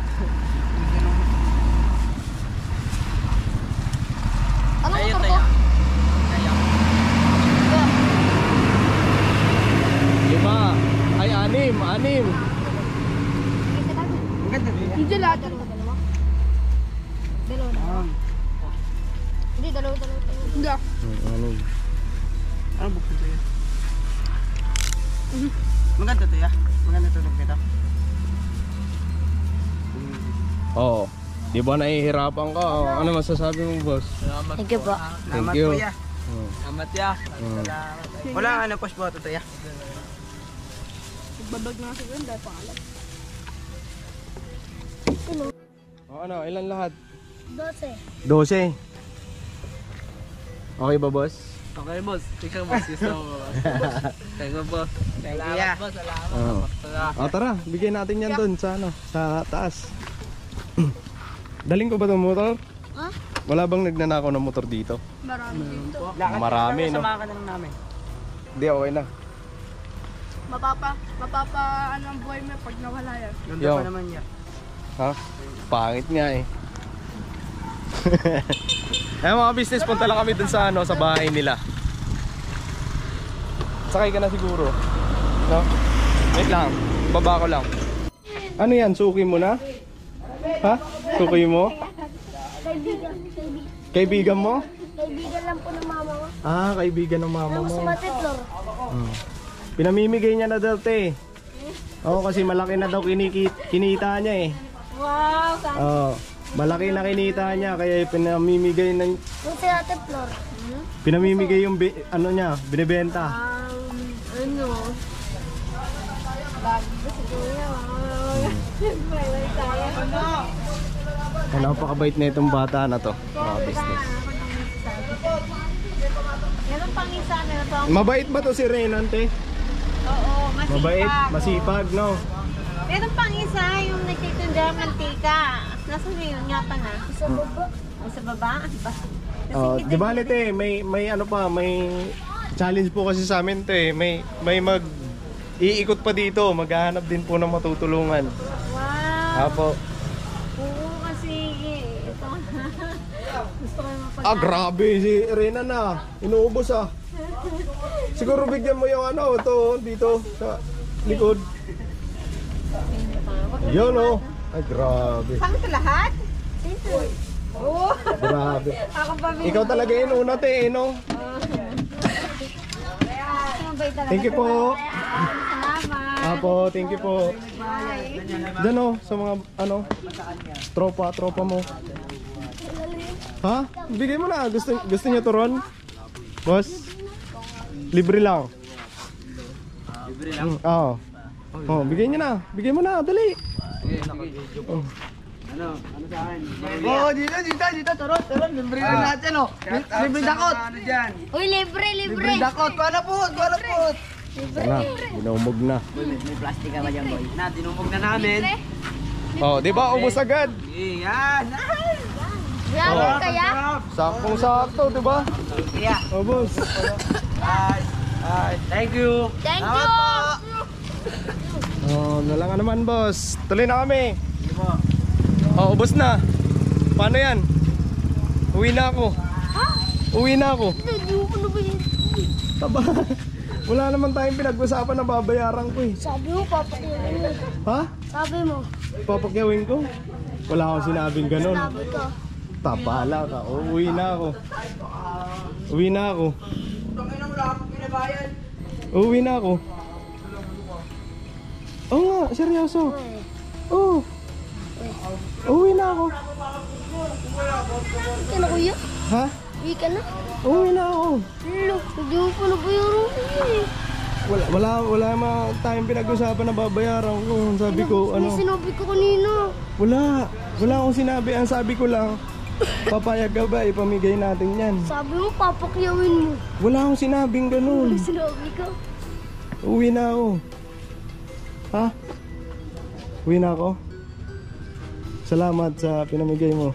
Ano motor ko? Lima. Ay, anim. Hindi lahat. Dalawa. Hindi, dalawa. Hindi. Anim. Ano bukod sa'yo? Maganda to ya? Maganda tulog nito? Oo. Di ba nahihirapan ka? Ano masasabi mo, boss? Thank you po. Thank you. Kuya. Salamat ya. Wala ka na post po ito ya? Babag na kasi yun dahil pangalan. Ano, ilan lahat? 12. 12. Okay ba, boss? Okay, boss. Ikaw, boss. Gusto mo, boss. Thank you, boss. Thank you ya. Boss, salamat. Tara, bigyan natin yan doon sa sa taas. Daling ko ba itong motor? Ha? Wala bang nagnanakaw ng motor dito? Marami dito. Marami, no? Samahan ka na lang namin. Hindi, okay na. Mapapa ano ang buhay mo pag nawala yan. Ganda Yo. pa naman ya. Ha? Pangit nga eh. Eh mga business, punta lang kami dun sa sa bahay nila. Sakay ka na siguro. No? Wait lang, baba ko lang. Ano yan, suki mo na? Ha? Suki mo? Kaibigan mo? Kaibigan lang po ng mama ko. Ah, kaibigan ng mama Mas mo. matitlor. Pinamimigay niya na dati. Oo, kasi malaki na daw kinita niya eh. Wow, saan? Oo, malaki na kinita niya kaya pinamimigay ng Kung si Ate Flor. pinamimigay yung ano niya, binebenta. Ano? Bago ba si Kuya? May tayo. Ay, napakabait na itong bata na to, mga business. Meron pang isa, meron pang... Mabait ba to si Renante? Oo, masipag. Mabait, masipag, no? Meron pang isa, yung nagtitinda ng mantika. Nasaan na yun? Nga pa na. Sa baba. Ay, sa baba? Oh, di ba lite, may ano pa, may challenge po kasi sa amin to eh. May iikot pa dito, maghahanap din po ng matutulungan. Wow. Apo. Oo, kasi ito. Gusto ko yung Ah, grabe si Rena na. Inuubos ah. Siguro bigyan mo yung ano, ito dito sa likod. Yun oh. Ay, grabe. Pang ito lahat? Oo. Grabe. Ako pa Ikaw talaga yun una te, no? Thank you po. Salamat. Apo, thank you po. Diyan oh, sa mga ano, tropa mo. Ha? Bigay mo na. Gusto niyo turon? Boss? Libre lang. Libre lang? Oo. Oh, bigay niyo na. Bigay mo na, dali. Oh. Oo, dito. Turun. Libre rin natin, oh. Libre dakot. Uy, libre. Libre dakot. Paano po? Sana, binumog na. May plastic ka ba dyan, boy? Na, tinumog na namin. Oh, di ba ubos agad? Yan. Grabe kaya? Saktong-sakto, di ba? Yeah. Oh, boss. Thank you. Thank you! Oh, nalang naman, boss. Tuloy na kami. Oh, ubos na. Paano yan? Uwi na ako. Uwi na ako. Hindi mo na ba yun? Taba. Wala naman tayong pinag-usapan na babayaran ko eh. Sabi mo, papakyawin mo. Ha? Sabi mo. Papakyawin ko? Wala akong sinabing ganun. Sabi ko. Tapala ka. Uwi na ako. Uwi na ako. Uwi na ako. Oo nga, seryoso. Oo. Uwi na ako. Uwi ka na, kuya? Ha? Uwi ka na? Uwi na ako. Lalo, hindi mo pa nabayaran ko eh. Wala tayong pinag-usapan na babayaran ko. Sabi ko, May sinabi ko kanina. Wala akong sinabi. Ang sabi ko lang, papayag ka ba? Ipamigay natin yan. Sabi mo, papakyawin mo. Wala akong sinabing ganun. May sinabi ko. Uwi na ako. Ha? Uwi na ako. Salamat sa pinamigay mo.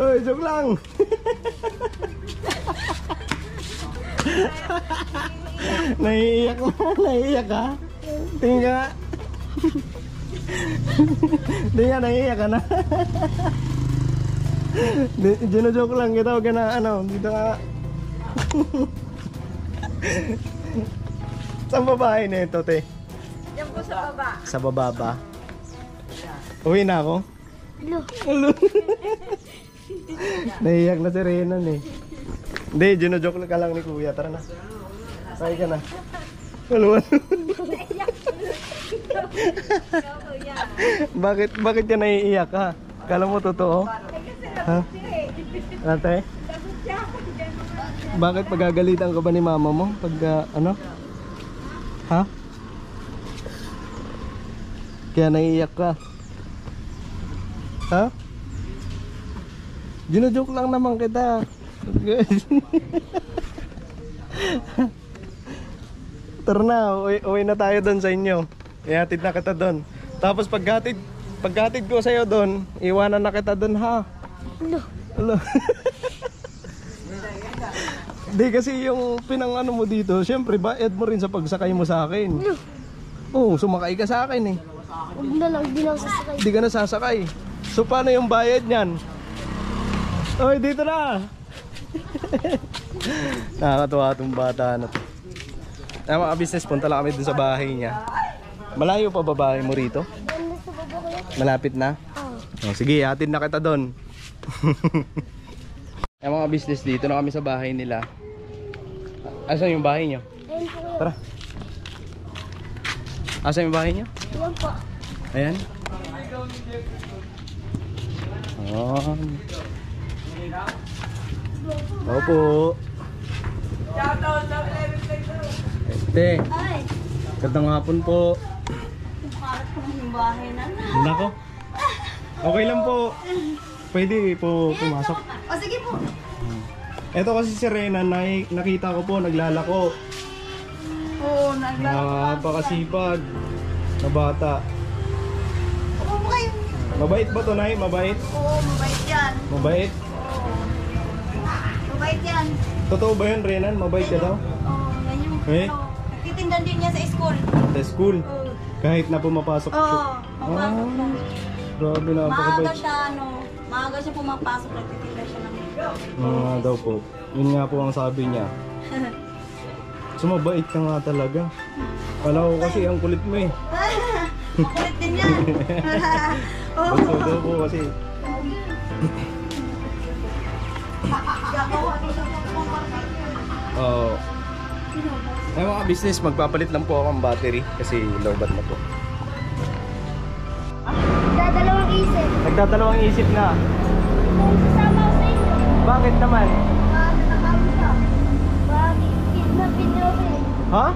Oy, joke lang. Naiiyak ka? Naiiyak ka? Tingin ka. Tingin ka, naiiyak ka na. Gino-joke lang kita. Huwag ka na ano. Dito ka. Saan babae na ito, te? Diyan po sa baba. Sa baba ba? Uwi na ako? Lalo. Naiiyak na si Renan eh. Hindi, gino-joke ka lang ni Kuya. Tara na. Sakay ka na. Maluwan. Bakit ka naiiyak ha? Kala mo totoo? Ha? Ate? Bakit pagagalitan ka ba ni mama mo? Pag ano? Ha? Kaya naiiyak ka? Ha? Gino-joke lang naman kita. Tara na, uwi na tayo doon sa inyo. Ihatid na kita doon. Tapos paghatid ko sa'yo doon, iwanan na kita doon ha. Hello. Di kasi yung pinang-ano mo dito, syempre bayad mo rin sa pagsakay mo sa akin. Oo, sumakay ka sa akin eh. Huwag na lang, di na sasakay. Di ka na sasakay. So paano yung bayad niyan? Oy, dito na! Nakakatuwa itong bata na to. Ay, mga business, punta lang kami dun sa bahay niya. Malayo pa ba bahay mo rito? Ganda sa baba ko yan. Malapit na? Oo. Oh, sige, hatid na kita doon. Ay, mga business, dito na kami sa bahay nila. Asan yung bahay niyo? Ayun po kayo. Tara. Asan yung bahay niyo? Ayan po. Ayan. Oh. Opo. Ete. Ay. Gandang hapon po. Parang ko yung bahay na. Nako. Okay lang po. Pwede po pumasok. O sige po. Ito kasi si Rena, nakita ko po naglalako. Oo, naglalako. Napakasipag na bata. Opo po kayo. Mabait ba to, Nay? Mabait? Oo, mabait yan. Mabait? Mabait yan. Totoo ba yun, Renan? Mabait ka daw? Oo, yan yung Eh? nagtitinda din niya sa school. Sa school? Oo. Kahit na pumapasok Oo, siya? papasok na. Grabe na, Maaga napakabait. siya, maaga siya pumapasok, nagtitinda siya ng Nga daw po. Yun nga po ang sabi niya. Sumabait ka nga talaga. Kala ko kasi ang kulit mo eh. Kulit din yan. Gusto daw po kasi. Oo. Ay mga business, magpapalit lang po ako ng battery kasi lowbat na po. Dadalawang isip. Nagdadalawang isip na. Kung sasama ko sa inyo. Bakit naman? Nakakawin ka. Bakit kidnapin niyo ako eh? Ha?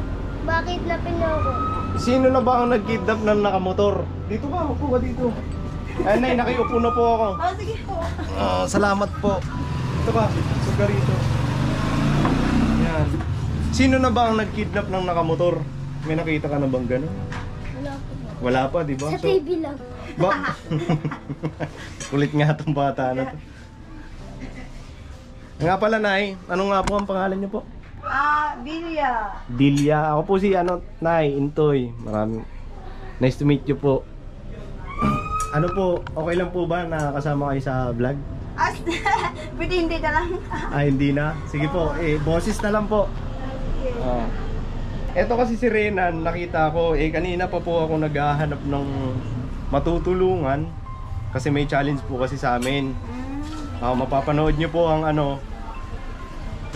Bakit kidnapin niyo ako? Sino na ba ang nag-kidnap ng nakamotor? Dito ka, upo ka dito. Ay, Nay, nakiupo na po ako. Oh, sige po. Salamat po. Ito ka, suga rito. Yan. Sino na ba ang nag-kidnap ng nakamotor? May nakita ka na bang gano'n? Wala po. Wala pa, di ba? Sa TV lang. Ba? Kulit nga itong bata na to. Nga pala, Nay, ano nga po ang pangalan niyo po? Bilya. Dilya. Ako po si Nay, Intoy. Maraming nice to meet you po. Ano po, okay lang po ba na kasama kayo sa vlog? Pwede hindi na lang. Hindi na? Sige po, boses na lang po. Eto kasi si Renan, nakita ko, kanina pa po ako naghahanap ng matutulungan kasi may challenge po kasi sa amin. Mapapanood nyo po ang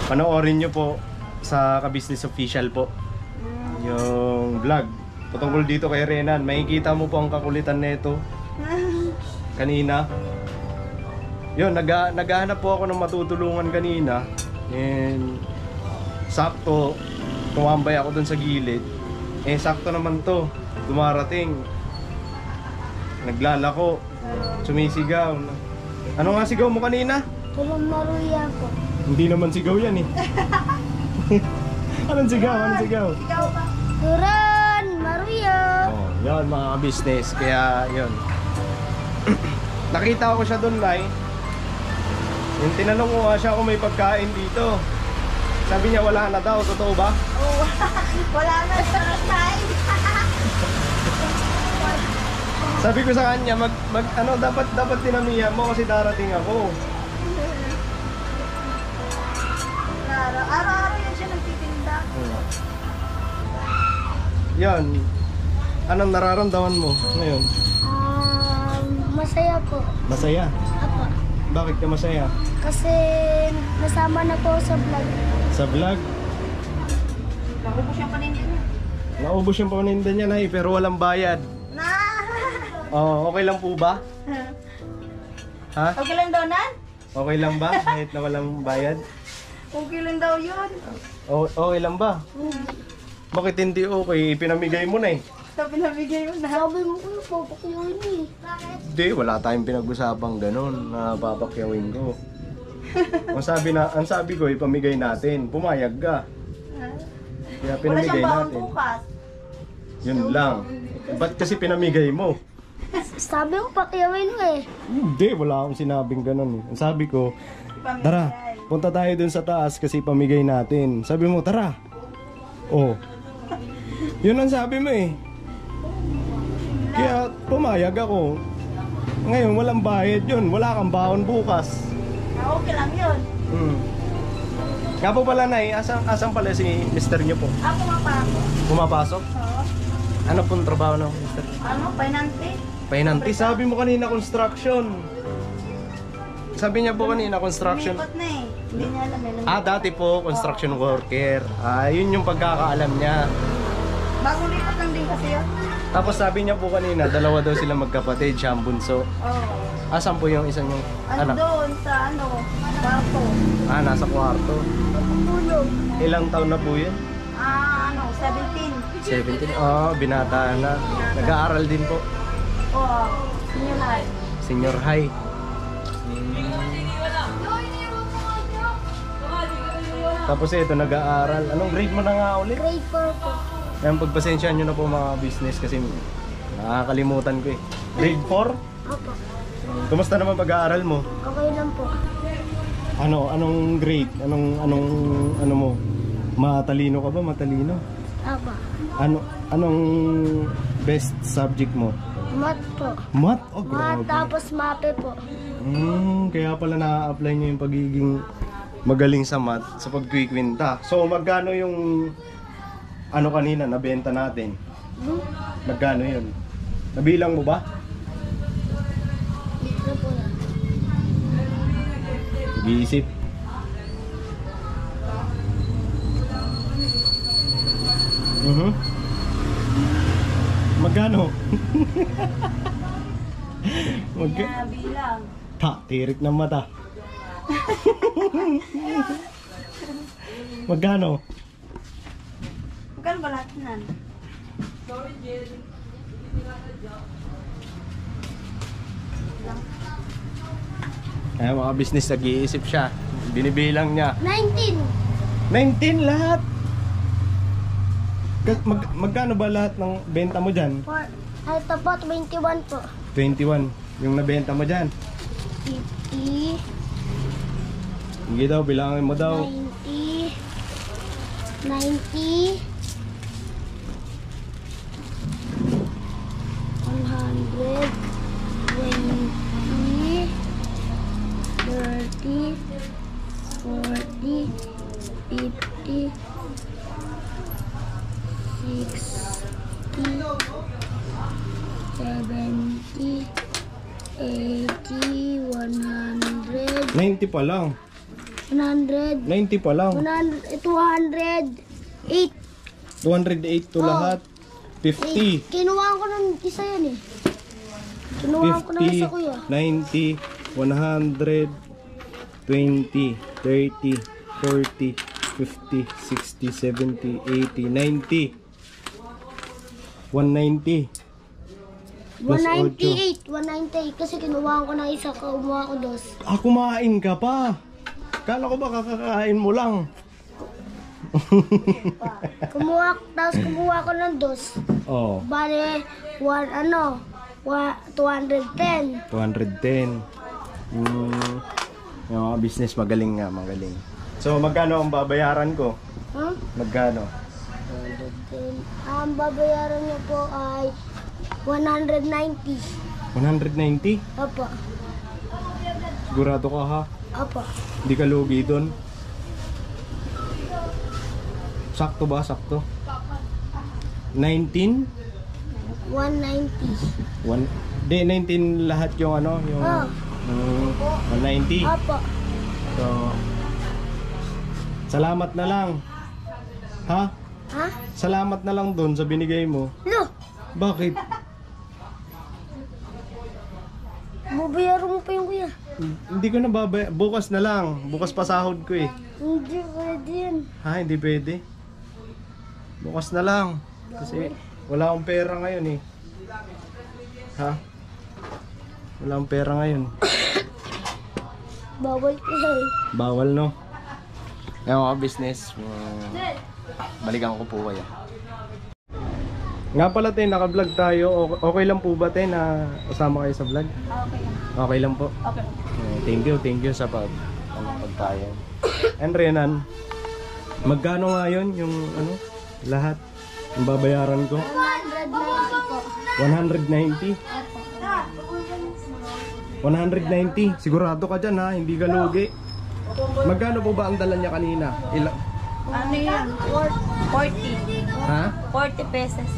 panoorin nyo po sa Ka-Business Official po yung vlog patungkol dito kay Renan. Makikita mo po ang kakulitan nito kanina. Yun, naghahanap po ako ng matutulungan kanina, and sakto tumambay ako dun sa gilid, sakto naman to dumarating, naglalako, sumisigaw. Ano nga sigaw mo kanina? Tulong Maruya po. Hindi naman sigaw yan eh. Anong sigaw? Anong sigaw? Turan Maruya. Yan mga business. Kaya yun. Nakita ko siya doon, Nay. Yung tinanong ko nga siya kung may pagkain dito. Sabi niya wala na daw. Totoo ba? Oo, wala na sa kain. Sabi ko sa kanya, dapat tinamihan mo kasi darating ako. Araw-araw yan siya nagtitinda. Yan. Anong nararamdaman mo ngayon? Masaya po. Masaya? Apo. Bakit ka masaya? Kasi nasama na po sa vlog. Sa vlog? Naubos yung paninda niya. Naubos yung paninda niya, Nay, pero walang bayad. Okay lang po ba? Ha? Okay lang daw, Nan? Okay lang ba? Kahit na walang bayad? Okay lang daw yun. Okay lang ba? Bakit hindi okay? Pinamigay mo na eh. Sabi nabigay mo na. Sabi mo ko, papakyawin eh. Hindi, wala tayong pinag-usapang ganun na papakyawin ko. Ang sabi ko, ipamigay natin. Pumayag ka. Kaya Wala pinamigay siyang baon natin. bukas. Yun lang. Ba't kasi pinamigay mo? Sabi ko, pakyawin mo eh. Hindi, wala akong sinabing ganun eh. Ang sabi ko, tara, punta tayo dun sa taas kasi pamigay natin. Sabi mo, tara. Yun ang sabi mo eh. Kaya pumayag ako. Ngayon, walang bayad yun. Wala kang baon bukas. Okay lang yun. Nga po pala, Nay, asan pala si Mr. niyo po? Ako mapako. Pumapasok? Oo. Ano pong trabaho ng Mr.? Pinante. Painanti. Sabi mo kanina construction. Sabi niya po kanina construction. Umikot na eh. Hindi niya alam eh. Dati po construction worker. Yun yung pagkakaalam niya. Bagong lipat lang din kasi yun. Tapos sabi niya po kanina, dalawa daw sila magkapatid, siya ang bunso. Oo. Asan po yung isang yung anak? Doon sa kwarto. Nasa kwarto. Tulog. Ilang taon na po yun? 17. 17? Binata na. Nag-aaral din po. Oo. Senior high. Senior high. Tapos ito, nag-aaral. Anong grade mo na nga ulit? Grade 4 po. Yan, pagpasensyahan nyo na po mga business kasi nakakalimutan ko eh. Grade 4? Opo. Kumusta naman pag-aaral mo? Okay lang po. Anong grade? Ano mo? Matalino ka ba? Matalino? Opo. Anong best subject mo? Math po. Math? Math tapos mape po. Kaya pala na-apply nyo yung pagiging magaling sa math sa pagkwikwinta. So magkano yung kanina nabenta natin? Magkano yun? Nabilang mo ba? Ito po na. Nag-iisip. Magkano? Bilang. Tirik ng mata. Magkano? Magkano ba lahat nan? Kaya mga business, nag-iisip siya. Binibilang niya. 19. 19 lahat! Magkano ba lahat ng benta mo dyan? Ito po, 21 po. 21 yung nabenta mo dyan. 50. Hindi daw, bilangin mo daw. 90. 90. 100. 20. 30. 40, 50, 60, 70, 80, 100, 90 pa lang. 100, 90 pa lang. 208. 208 to lahat. 50. Kinuha ko ng isa yan eh. Kinuha ko ng isa 50, kuya. 90, 100, 20, 30, 40, 50, 60, 70, 80, 90. 190. Plus 198. 198 kasi kinuha ko ng isa, kumuha ko dos. Ah, kumain ka pa. Kala ko ba kakakain mo lang? Tapos kumuha ko ng dos. Oh, Bale, 210. 210. Yung mga business magaling nga, magaling. So, magkano ang babayaran ko? Huh? Magkano? 210. Ang babayaran niyo po ay 190. 190? Opo. Sigurado ka ha? Opo. Hindi ka lugi doon? Sakto ba? Sakto? 19? 190. Di, 19 lahat yung ano? Yung, Oh. 190? Opo. So, salamat na lang. Ha? Ha? Salamat na lang doon sa binigay mo. Lo, Bakit? babayaran mo pa yung kuya. Hindi ko na bukas na lang. Bukas pa sahod ko eh. Hindi pwede yan. Ha? Hindi pwede. Bukas na lang. Kasi wala akong pera ngayon eh. Ha? Wala akong pera ngayon. Bawal ko yan. Bawal no? Ayun mga business. Balikan ko po kayo. Nga pala tayo, naka-vlog tayo. Okay lang po ba tayo na kasama kayo sa vlog? Okay lang. Okay lang po. Okay. Thank you sa pagpapayag. And Renan, magkano nga yun yung ano, lahat? Yung babayaran ko? 190 po. 190? 190? Sigurado ka dyan ha, hindi ka lugi. Magkano po ba ang dala niya kanina? Ano yan? 40. Ha? 40 pesos.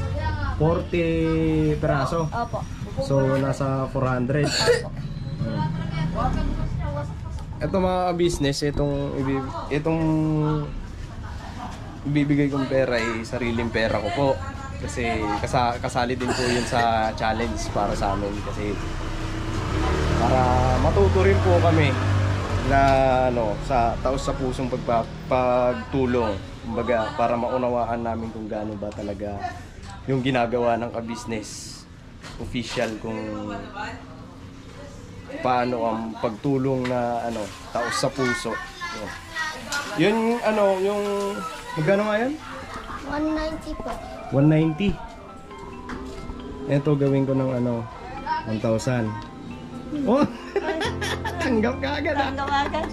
40 peraso? Opo. So nasa 400. Ito mga business, itong ibibigay kong pera ay sariling pera ko po. Kasi kasali din po yun sa challenge para sa amin. Kasi para matuto rin po kami na ano, sa taos sa pusong pagtulong. Kumbaga, para maunawaan namin kung gaano ba talaga yung ginagawa ng ka-business official, kung paano ang pagtulong na ano, taos sa puso. Yun ano, yung magkano nga yan? 190 po. 190. Ito gawin ko ng ano, 1,000. Oh! Tanggap ka agad ah. Tanggap agad.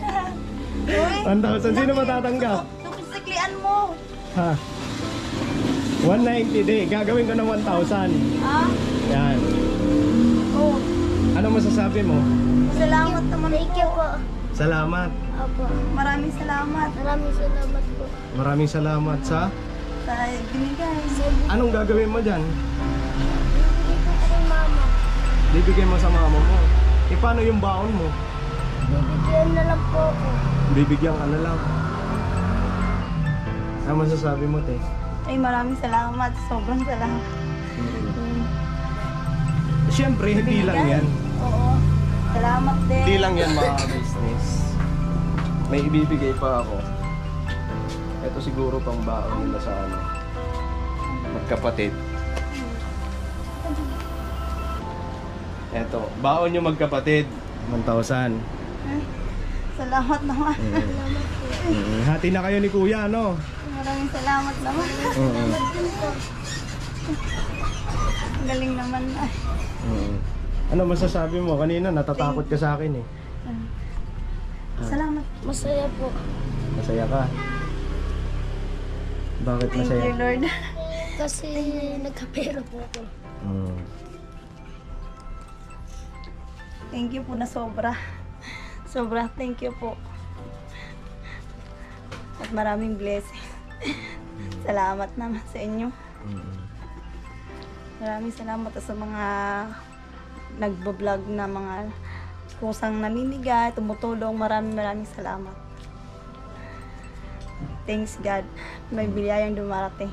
1,000. Sino matatanggap? Tupisiklian mo. Ha? 190 di. Gagawin ko ng 1,000. Ah? Yan. Oh. Ano masasabi mo? Salamat naman Thank you po. Salamat. Opo. Maraming salamat Maraming salamat po. Maraming salamat sa... sa binigay. Anong gagawin mo dyan? Bibigay ko kay mama. Bibigyan mo sa mama mo. E paano yung baon mo? Bibigyan na lang po ako. Bibigyan ka na lang. Ano masasabi mo, te? Ay, maraming salamat. Sobrang salamat. Siyempre, hindi lang yan. Oo. Salamat din. Hindi lang yan mga business. May ibibigay pa ako. Ito siguro pang baon nila sa ano, magkapatid. Ito, baon yung magkapatid. 1,000. Salamat naman. Hati na kayo ni Kuya, no? Maraming salamat naman. Ang galing naman. Ay. Ano masasabi mo? Kanina natatakot ka sa akin eh. Salamat. Masaya po. Masaya ka. Bakit Thank masaya? you, Lord. Kasi nagkapera po ako. Thank you po na sobra. Sobra. Thank you po. At maraming blessing. Salamat naman sa inyo. Maraming salamat sa mga nagbablog na mga kusang namimigay, tumutulong. Maraming salamat. Thanks God. May biyayang dumarating.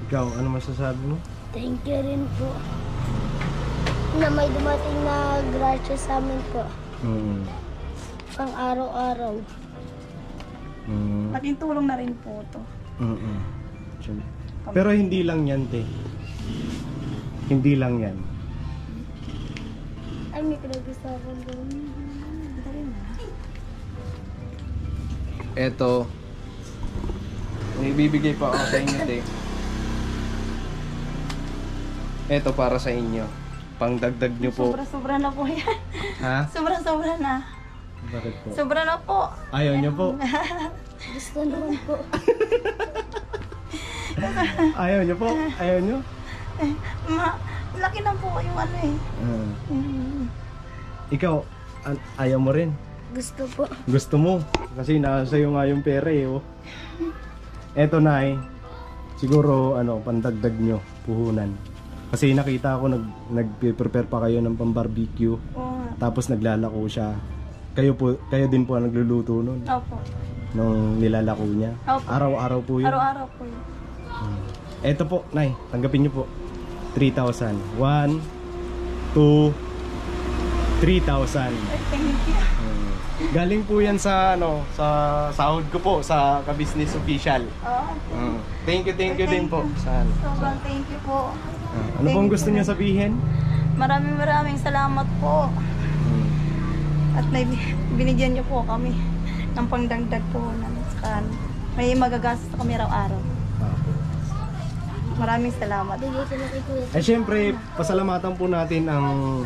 Ikaw, ano masasabi mo? Thank you rin po. Na may dumating na grasya sa amin po. Pang araw-araw. Pating tulong na rin po ito. Pero hindi lang yan, te. Hindi lang yan. Ay, may pinag-usapan doon. Eto, may bibigay pa ako sa inyo, te. Eto para sa inyo. Pangdagdag nyo po. Sobra-sobra na po yan. Ha? Sobra-sobra na. Bakit po? Sobra na po. Ayaw nyo po? Gusto naman po. Ayaw nyo po? Ayaw nyo? Laki na po yung ano eh. Ikaw, ayaw mo rin? Gusto po. Gusto mo? Kasi nasa iyo nga yung pera eh. Oh. Eto na siguro pandagdag nyo, puhunan. Kasi nakita ko nag-prepare pa kayo ng pang-barbecue. Tapos naglalako siya. Kayo din po ang nagluluto nun. Opo. Nung nilalako niya. Opo. Araw-araw po yun. Araw-araw po yun. Eto po, Nay, tanggapin niyo po. 3,000. 1, 2, 3,000. Thank you. Galing po yan sa sa sahod ko po sa Ka-Business Official. Thank you din po. Sobrang thank you po. Ano pong gusto niyo sabihin? Maraming salamat po. At binigyan niyo po kami ng pangdagdag po na may magagastos kami araw-araw. Maraming salamat. Syempre, pasalamatan po natin ang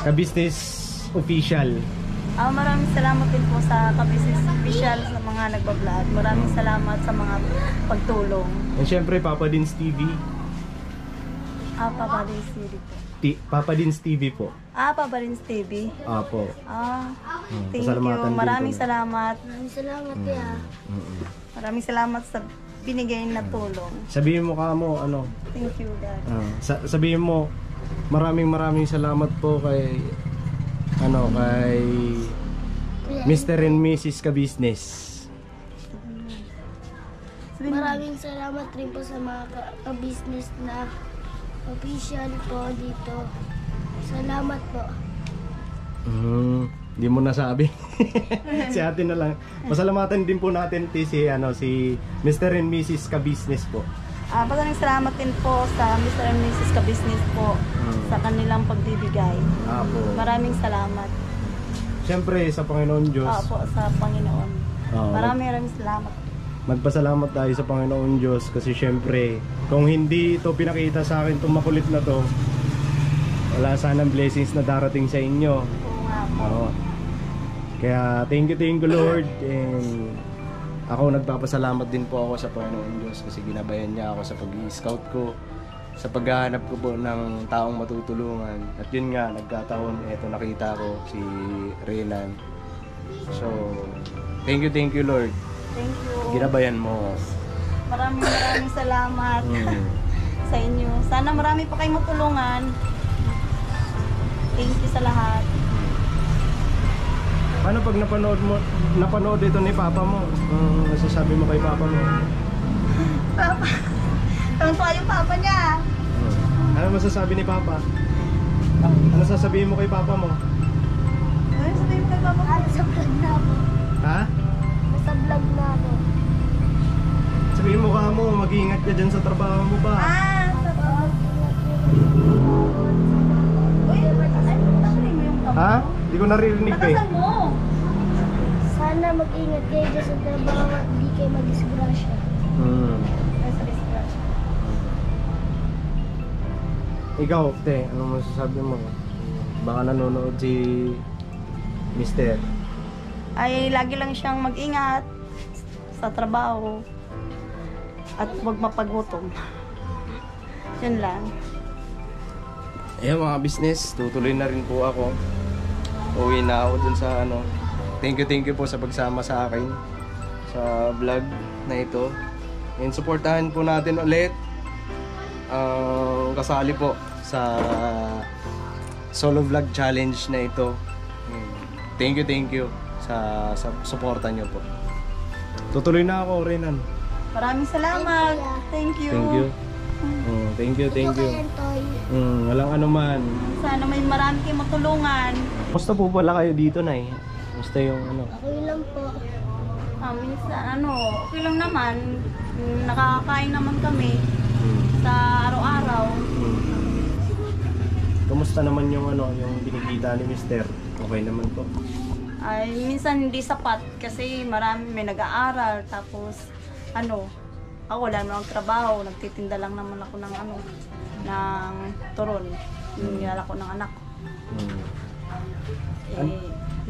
Ka-Business Official. Maraming salamat din po sa Ka-Business Official sa mga nagbablog. Maraming salamat sa mga pagtulong. And syempre, Papa Dins TV. Papa Dins TV po. Papa Dins TV po. Papa Dins TV. Apo. Thank you. Maraming salamat. Maraming salamat Maraming salamat sa binigay na tulong. Sabihin mo kamo Thank you, God. Sabihin mo maraming salamat po kay kay Mr. and Mrs. Ka-Business. Maraming salamat rin po sa mga ka-business na official po dito. Salamat po. Hindi mo nasabi. Si ate na lang. Pasalamatan din po natin si Mr. and Mrs. Ka-Business po. Maraming salamat din po sa Mr. and Mrs. Ka-Business po sa kanilang pagbibigay. Maraming salamat. Siyempre sa Panginoon Diyos. Po, sa Panginoon. Maraming salamat. Magpasalamat tayo sa Panginoon Diyos kasi siyempre kung hindi ito pinakita sa akin itong makulit na to, wala sanang blessings na darating sa inyo. Kaya thank you Lord, and ako nagpapasalamat din po ako sa Panginoon Diyos kasi ginabayan niya ako sa pag-i-scout ko, sa paghahanap ko po ng taong matutulungan. At yun nga, nagkataon, eto nakita ko si Renan. So, thank you Lord. Thank you. Ginabayan mo. Maraming salamat sa inyo. Sana marami pa kayong matulungan. Thank you sa lahat. Paano pag napanood ito ni Papa mo? Masasabi mo kay Papa mo? Papa. Tawang-tawa yung Papa niya. Ano masasabi ni Papa? Ano sasabihin mo kay Papa mo? Ano sasabihin mo kay Papa? Nasa vlog na ako. Ha? Nasa vlog na ako. Sabihin mo ka mo, mag-iingat ka dyan sa trabaho mo ba? Sa trabaho. Uy, narinig mo yung Papa? Ha? Hindi ko naririnig eh. Nakasan mo? Sana mag-ingat kayo dyan sa trabaho at di kayo mag-disgrasya. Sa disgrasya. Ikaw, te, ano masasabi mo? Baka nanonood si Mister. Ay, lagi lang siyang mag-ingat sa trabaho at huwag mapagutom. Yun lang. Ayan mga business, tutuloy na rin po ako. Uwi na ako dun sa thank you po sa pagsama sa akin sa vlog na ito. And supportahan po natin ulit ang kasali po sa solo vlog challenge na ito. Thank you sa suporta niyo po. Tutuloy na ako, Renan. Maraming salamat. Thank you. Thank you. Walang anuman. Sana may marami kayong matulungan. Kumusta po pala kayo dito, Nay? Kumusta yung ano? Okay lang po. Minsan okay lang naman. Nakakakain naman kami sa araw-araw. Kumusta naman yung yung binikita ni Mister? Okay naman po. Ay, minsan hindi sapat kasi marami may nag-aaral. Tapos, ako wala naman akong trabaho. Nagtitinda lang naman ako ng ng turon. Yung nilala ko ng anak ko.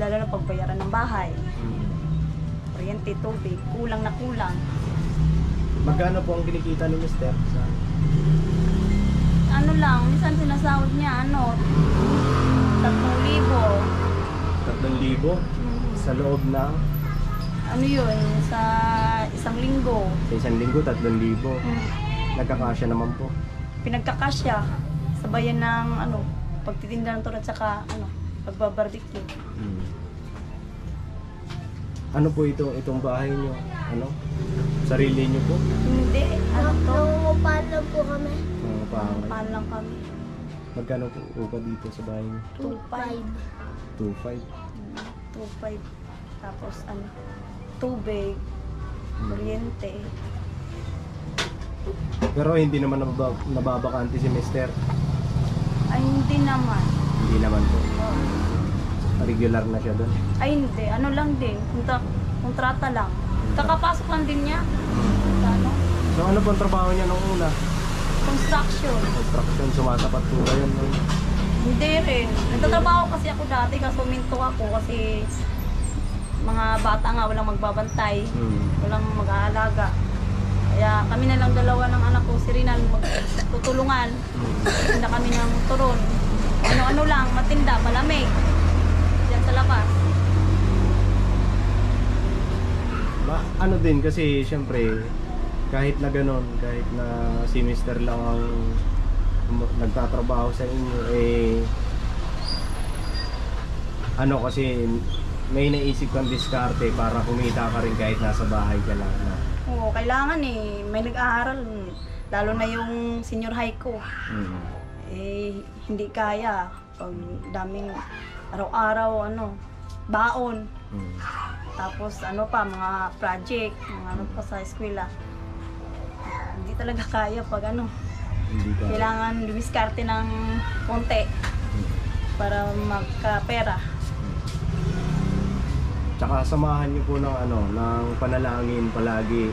Lalo na pagbayaran ng bahay. Kuryente, tubig, kulang na kulang. Magkano po ang kinikita ni Mister? Minsan sinasahod niya, 3,000. 3,000? Sa loob ng? Yun, sa isang linggo. Sa isang linggo, 3,000. Nagkakasya naman po. Pinagkakasya. Sabayan ng pagtitinda ng turon at saka pagbabarbecue. Ano po itong bahay niyo? Sarili niyo po? Hindi, Nangungupahan lang po kami. Mga pangay. Paano lang kami? Magkano po upa dito sa bahay niyo? 2,500. 2,500. 2,500. Tapos tubig, kuryente. Pero hindi naman nababakante si Mister. Ay, hindi naman. Hindi naman po. Regular na siya doon. Ay, hindi. Lang din. Kontrata lang. Kakapasok lang din niya. So ano pong trabaho niya nung una? Construction. Construction, sumasapat po ba yun? Hindi rin. Nagtatrabaho kasi ako dati, kaso minto ako kasi mga bata nga walang magbabantay, walang mag-aalaga. Kaya kami na lang dalawa ng anak ko, si Rinan, magtutulungan. Tinda kami ng turon. Ano lang, matinda, malamig. Diyan sa labas. Ano din kasi syempre kahit na ganon, kahit na si Mister lang ang nagtatrabaho sa inyo kasi may naisip kang diskarte para kumita ka rin kahit nasa bahay ka lang na. Oo, kailangan may nag-aaral, lalo na yung senior high ko. Hindi kaya pag daming araw-araw baon. Tapos mga project, mga pa sa eskwela. Hindi talaga kaya pag kailangan dumiskarte ng konti para magkapera. Tsaka samahan niyo po ng panalangin palagi.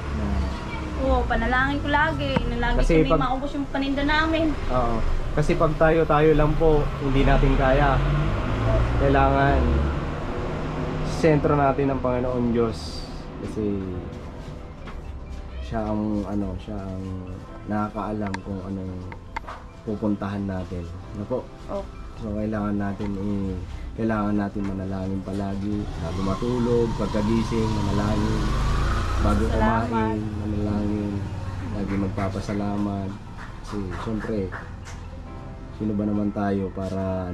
Oo, panalangin ko lagi. Kasi kami maubos yung paninda namin. Oo. Kasi pag tayo lang po, hindi natin kaya. Kailangan sentro natin ng Panginoon Diyos kasi siya ang nakakaalam kung anong pupuntahan natin. Po? Oh. So kailangan natin manalangin palagi, bago matulog, pagkagising, manalangin, bago kumain, manalangin, lagi magpapasalamat. Kasi syempre, sino ba naman tayo para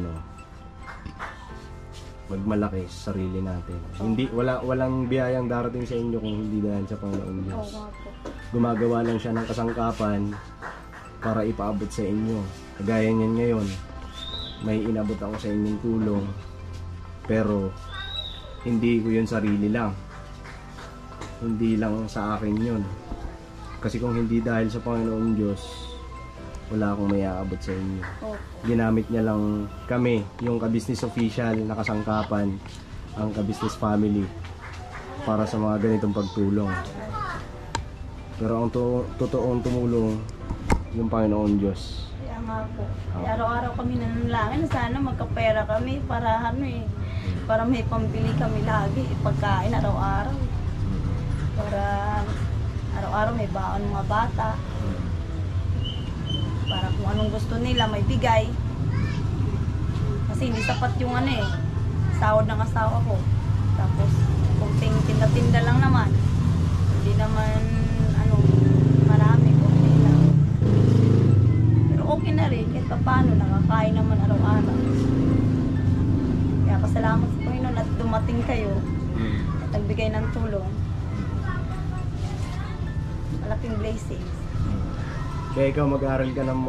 magmalaki sa sarili natin. Hindi walang biyayang darating sa inyo kung hindi dahil sa Panginoon Diyos. Gumagawa lang siya ng kasangkapan para ipaabot sa inyo. Kagaya niyan ngayon, may inabot ako sa inyong tulong, pero hindi ko yun sarili lang. Hindi lang sa akin yun. Kasi kung hindi dahil sa Panginoon Diyos, wala akong may aabot sa inyo. Ginamit niya lang kami, yung ka-business official na kasangkapan, ang ka-business family, para sa mga ganitong pagtulong. Pero ang totoong tumulong, yung Panginoon Diyos. Kaya nga po. Araw-araw kami nanalangin, sana magkapera kami para para may pambili kami lagi, pagkain araw-araw. Para araw-araw may baon mga bata. Para kung anong gusto nila may bigay. Kasi hindi sapat yung sahod ng asawa ko. Tapos, kunting tinda-tinda lang naman. Hindi naman, marami, kunti lang. Pero okay na rin, kahit pa paano, nakakain naman araw-araw. Kaya pasalamat sa Panginoon at dumating kayo at nagbigay ng tulong. Malaking blessings. Kaya ikaw mag-aral ka ng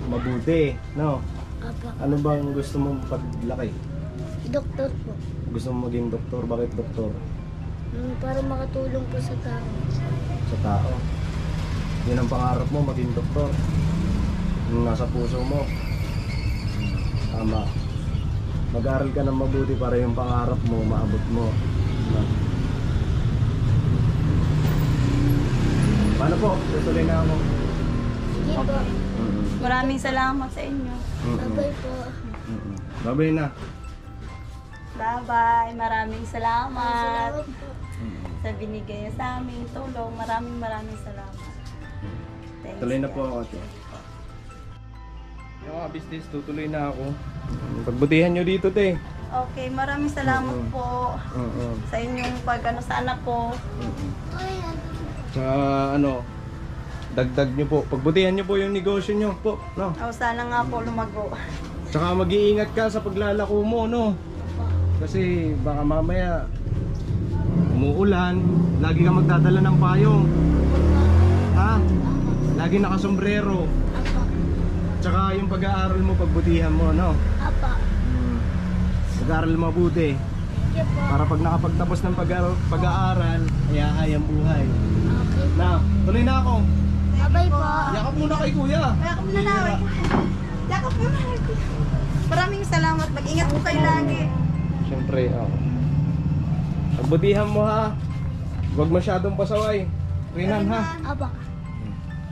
mabuti, no? Apa, Ano bang gusto mong paglaki? doktor po. Gusto mong maging doktor? Bakit doktor? Para makatulong po sa tao. Sa tao. Yun ang pangarap mo, maging doktor. Yung nasa puso mo. Tama. Mag-aral ka ng mabuti para yung pangarap mo, maabot mo. No? Paano po? Tutuloy na ako. Sige po. Maraming salamat sa inyo. Bye-bye po. Babay na. Bye-bye. Maraming salamat Salamat po. sa binigay niyo sa aming tulong. Maraming salamat. Thanks, Tuloy na God. po ako. Ate. Yung mga business, tutuloy na ako. Pagbutihan nyo dito, te. Okay, maraming salamat po sa inyong sa anak ko. Sa dagdag nyo po. Pagbutihan nyo po yung negosyo nyo po. No? Sana nga po lumago. Tsaka mag-iingat ka sa paglalako mo, no? Kasi baka mamaya umuulan, lagi ka magdadala ng payong. Ha? Lagi nakasombrero. Tsaka yung pag-aaral mo, pagbutihan mo, no? Apa. Pag-aaral mabuti. Sige po. Para pag nakapagtapos ng pag-aaral, ay ang buhay. Okay. Na, tuloy na ako. Bye-bye po. Yakap muna kay kuya. Yakap na na. Yakap mo na. Maraming salamat. Mag-ingat po kayo lagi. Siyempre, ako. Pagbutihan mo, ha. Huwag masyadong pasaway. Rinan, ha. Apa.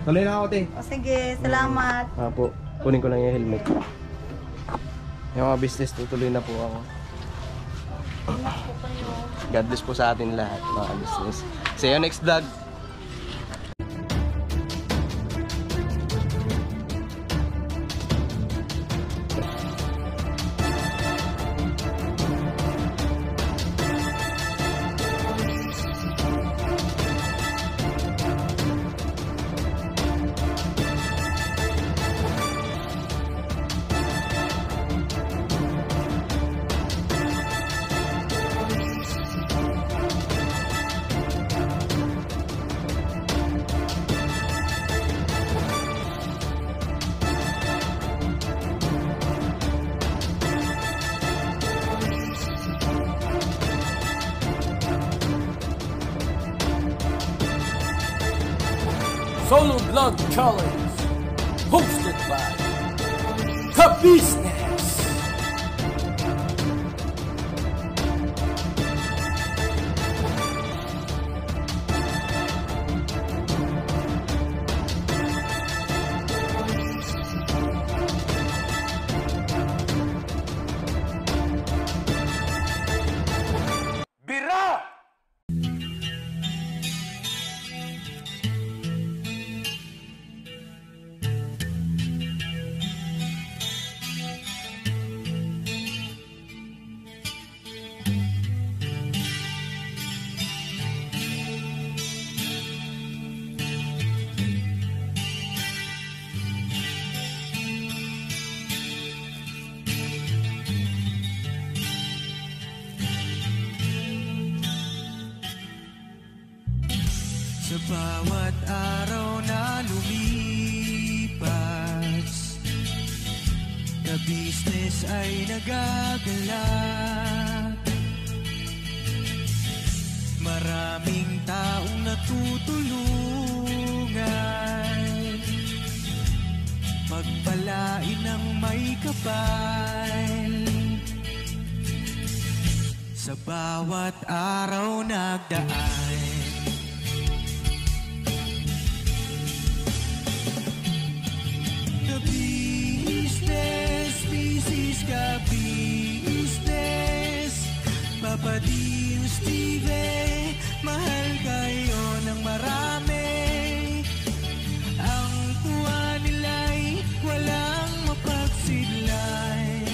Tuloy na ako, te. O sige, salamat. Po, kunin ko lang yung helmet. Yung mga business, tutuloy na po ako. God bless po sa atin lahat, mga business. See you next vlog. Solo Vlog Challenge, hosted by Ka-Business. Bira! Sa bawat araw na lumipas, ka-business ay nagagalak. Maraming taong natutulungan, pagpalain ng may kapal. Sa bawat araw nagdaan, ka-business, Papa Dio, Steve, mahal kayo ng marami. Ang tuwa nila'y walang mapagsidlay.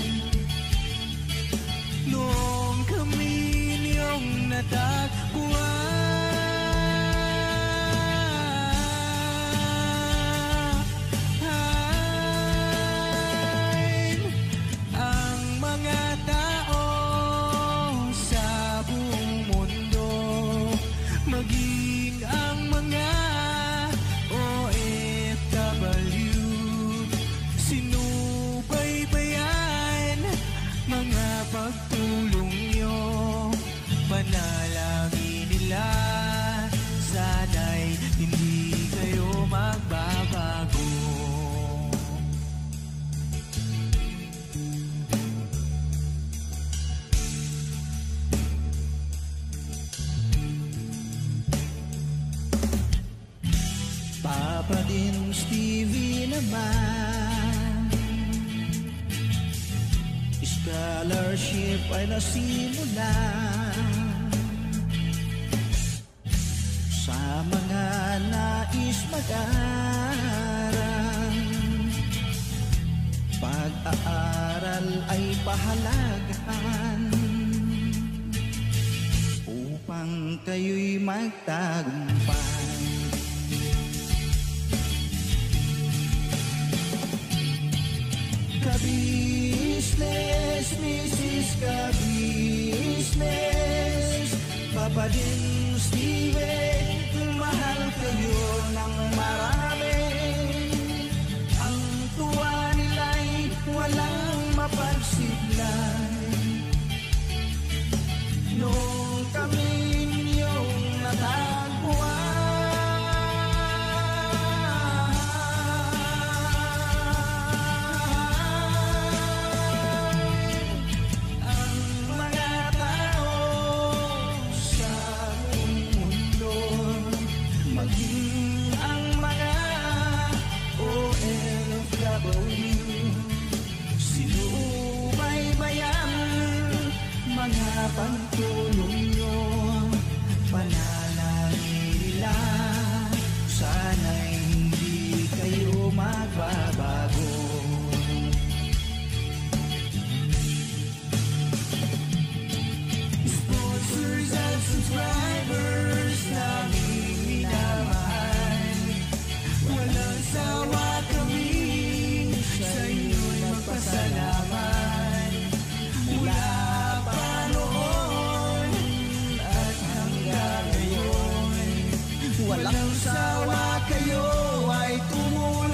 Noong kami niyong naman. Scholarship ay nasimulan sa mga nais mag-aral. Pag-aaral ay pahalagahan upang kayo'y magtagumpay. Ka-business, Mrs. Ka-business, Papa din Steve, mahal kayo ng marami. Ang tuwa nila'y walang mapagsiglay. Nung kami ninyong natagpuan, mga pagtulong nyo, panalangin nila, sana'y hindi kayo magbabago. Sponsors at subscribers namin minamahal, walang sawa kami sa inyo'y magpasalamat. Mula walang sawa kayo ay tumulong.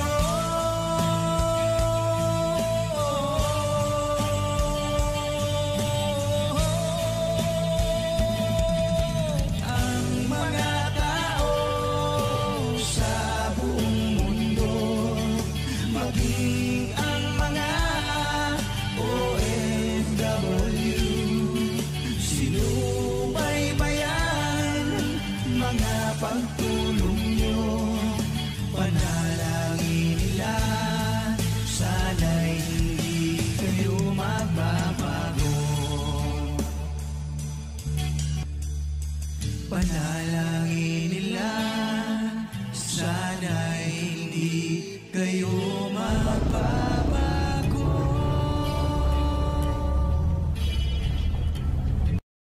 Ang mga tao sa buong mundo, maging ang mga OFW, sinubaybayan mga pagtulong nyo, panalangin nila, sana'y hindi kayo magbabago. Panalangin nila, sana'y hindi kayo magbabago.